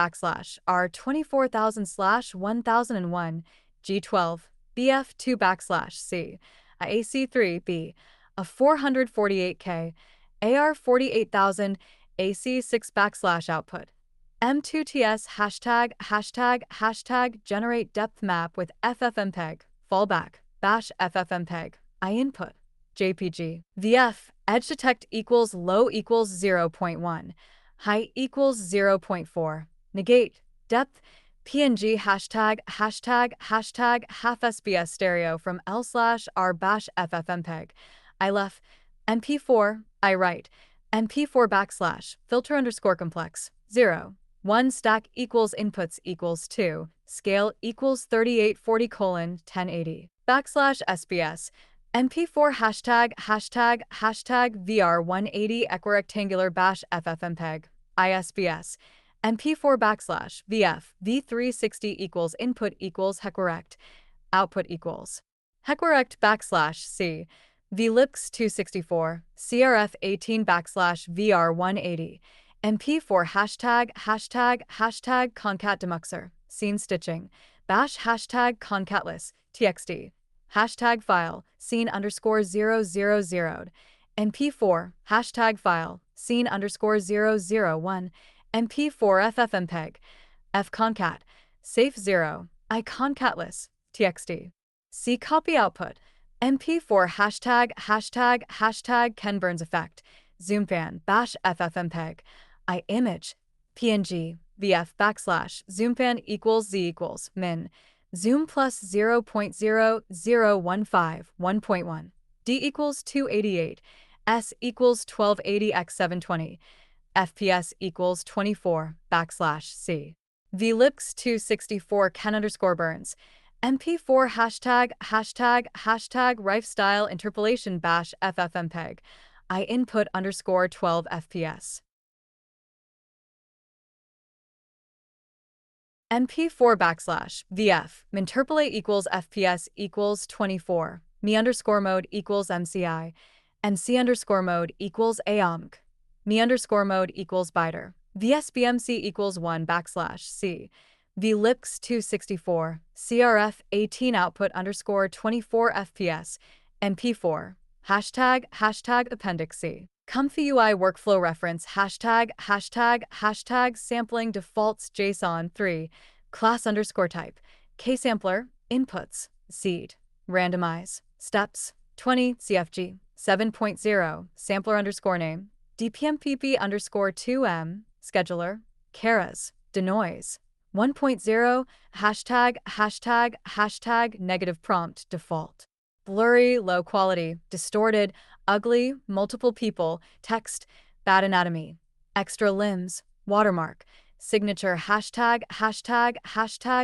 / r 24000/1001 g12 bf2 / c ac3b a 448k ar 48000 ac6 / output m2ts ### generate depth map with ffmpeg fallback bash ffmpeg I input jpg vf edge detect equals low equals 0.1 high equals 0.4 negate depth png ### half sbs stereo from l/r bash ffmpeg I left mp4 I write mp4 / filter _ complex 0 1 stack equals inputs equals 2 scale equals 3840:1080 \sbs mp4 ### vr180 equirectangular bash ffmpeg isbs mp4 / vf v360 equals input equals hequirect output equals hequirect / c vlix 264 crf 18 / vr180 mp4 ### concat demuxer scene stitching bash #concatless txt #file scene _000 mp4 #file scene _001 mp4 ffmpeg fconcat safe 0 I concatless txt c copy output mp4 ### Ken Burns effect zoom fan bash ffmpeg I image png vf / zoom fan equals z equals min zoom plus 0.0015 1.1 d equals 288 s equals 1280 x 720 fps equals 24 / c vlix 264 Ken _ Burns mp4 ### rife style interpolation bash ffmpeg I input _ 12 fps mp4 / vf minterpolate equals fps equals 24 me _ mode equals mci mc _ mode equals aomc me _ mode equals biter vsbmc equals 1 / c vlix 264 crf 18 output _ 24 fps mp4 ## appendix c Comfy UI workflow reference ### sampling defaults JSON 3 class _ type ksampler inputs seed randomize steps 20 CFG 7.0 sampler underscore name DPMPP underscore 2M scheduler Keras denoise 1.0 hashtag negative prompt default blurry low quality distorted ugly multiple people text bad anatomy extra limbs watermark signature hashtag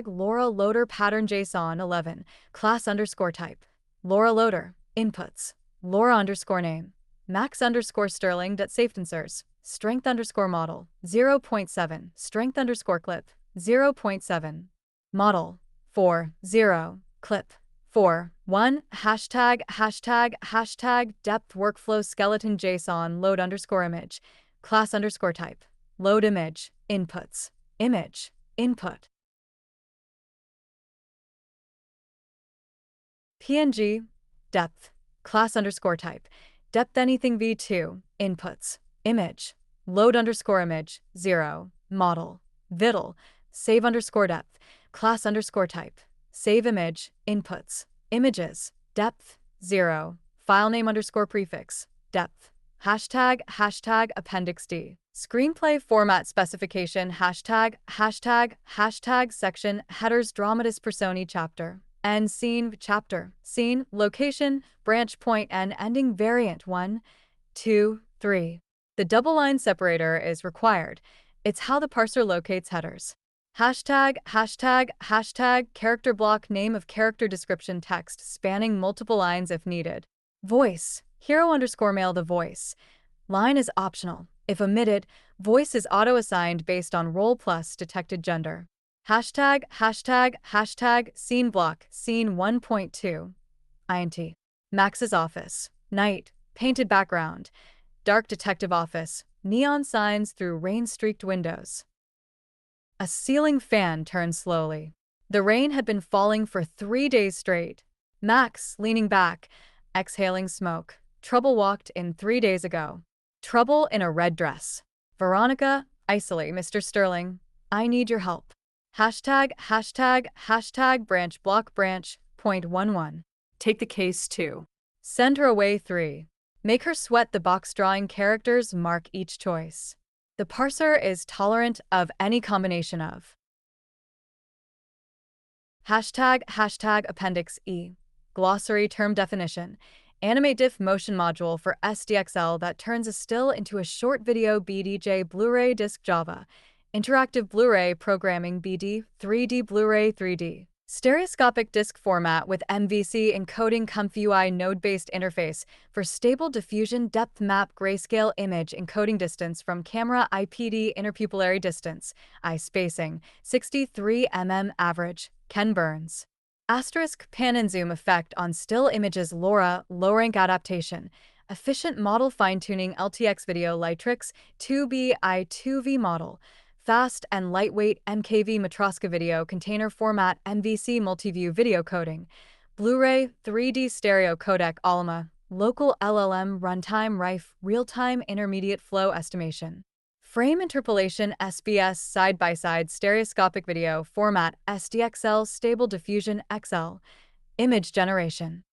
Laura loader pattern JSON 11 class underscore type Laura loader inputs Laura underscore name max underscore sterling dot safetensors strength underscore model 0.7 strength underscore clip 0.7 model 4 0 clip 4 1 hashtag depth workflow skeleton JSON load underscore image class underscore type load image inputs image input PNG depth class underscore type depth anything v2 inputs image load underscore image 0 model viddle save underscore depth class underscore type save image inputs images depth 0 file name underscore prefix depth hashtag appendix D screenplay format specification hashtag section headers dramatis personae chapter and scene chapter scene location branch point and ending variant 1 2 3 the double line separator is required. It's how the parser locates headers. Hashtag character block name of character description text spanning multiple lines if needed. Voice hero underscore male the voice. Line is optional. If omitted, voice is auto-assigned based on role plus detected gender. Hashtag scene block scene 1.2 int Max's office night painted background dark detective office neon signs through rain-streaked windows. A ceiling fan turned slowly. The rain had been falling for 3 days straight. Max, leaning back, exhaling smoke. Trouble walked in 3 days ago. Trouble in a red dress. Veronica, isolate Mr. Sterling. I need your help. Hashtag branch block branch, point 11. Take the case 2. Send her away 3. Make her sweat the box drawing characters mark each choice. The parser is tolerant of any combination of hashtag appendix E, glossary term definition, animate diff motion module for SDXL that turns a still into a short video BDJ Blu-ray disc Java, interactive Blu-ray programming BD, 3D Blu-ray 3D. Stereoscopic disc format with MVC encoding ComfUI node-based interface for stable diffusion depth map grayscale image encoding distance from camera IPD interpupillary distance, eye spacing, 63 mm average, Ken Burns. Asterisk pan and zoom effect on still images LoRa, low-rank adaptation, efficient model fine-tuning LTX video Lightrix 2B I2V model, fast and lightweight MKV Matroska video container format MVC multiview video coding, Blu-ray 3D stereo codec Alma, local LLM runtime RIFE real-time intermediate flow estimation. Frame interpolation SBS side-by-side stereoscopic video format SDXL stable diffusion XL, image generation.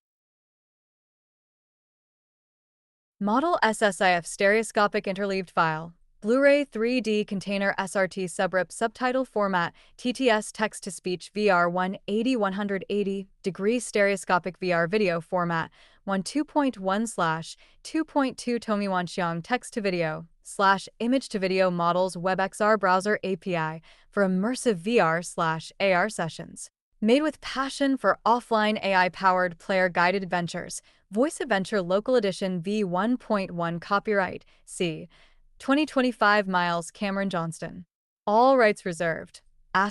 Model SSIF stereoscopic interleaved file. Blu-ray 3D container SRT subrip subtitle format TTS text-to-speech VR 180 degree stereoscopic VR video format 12.1/2.2 Tomiwanxiang text-to-video / image-to-video models WebXR browser API for immersive VR/AR sessions. Made with passion for offline AI-powered player-guided adventures, VoiceAdventure Local Edition v1.1 copyright C. 2025 Miles Cameron Johnston. All rights reserved. ****.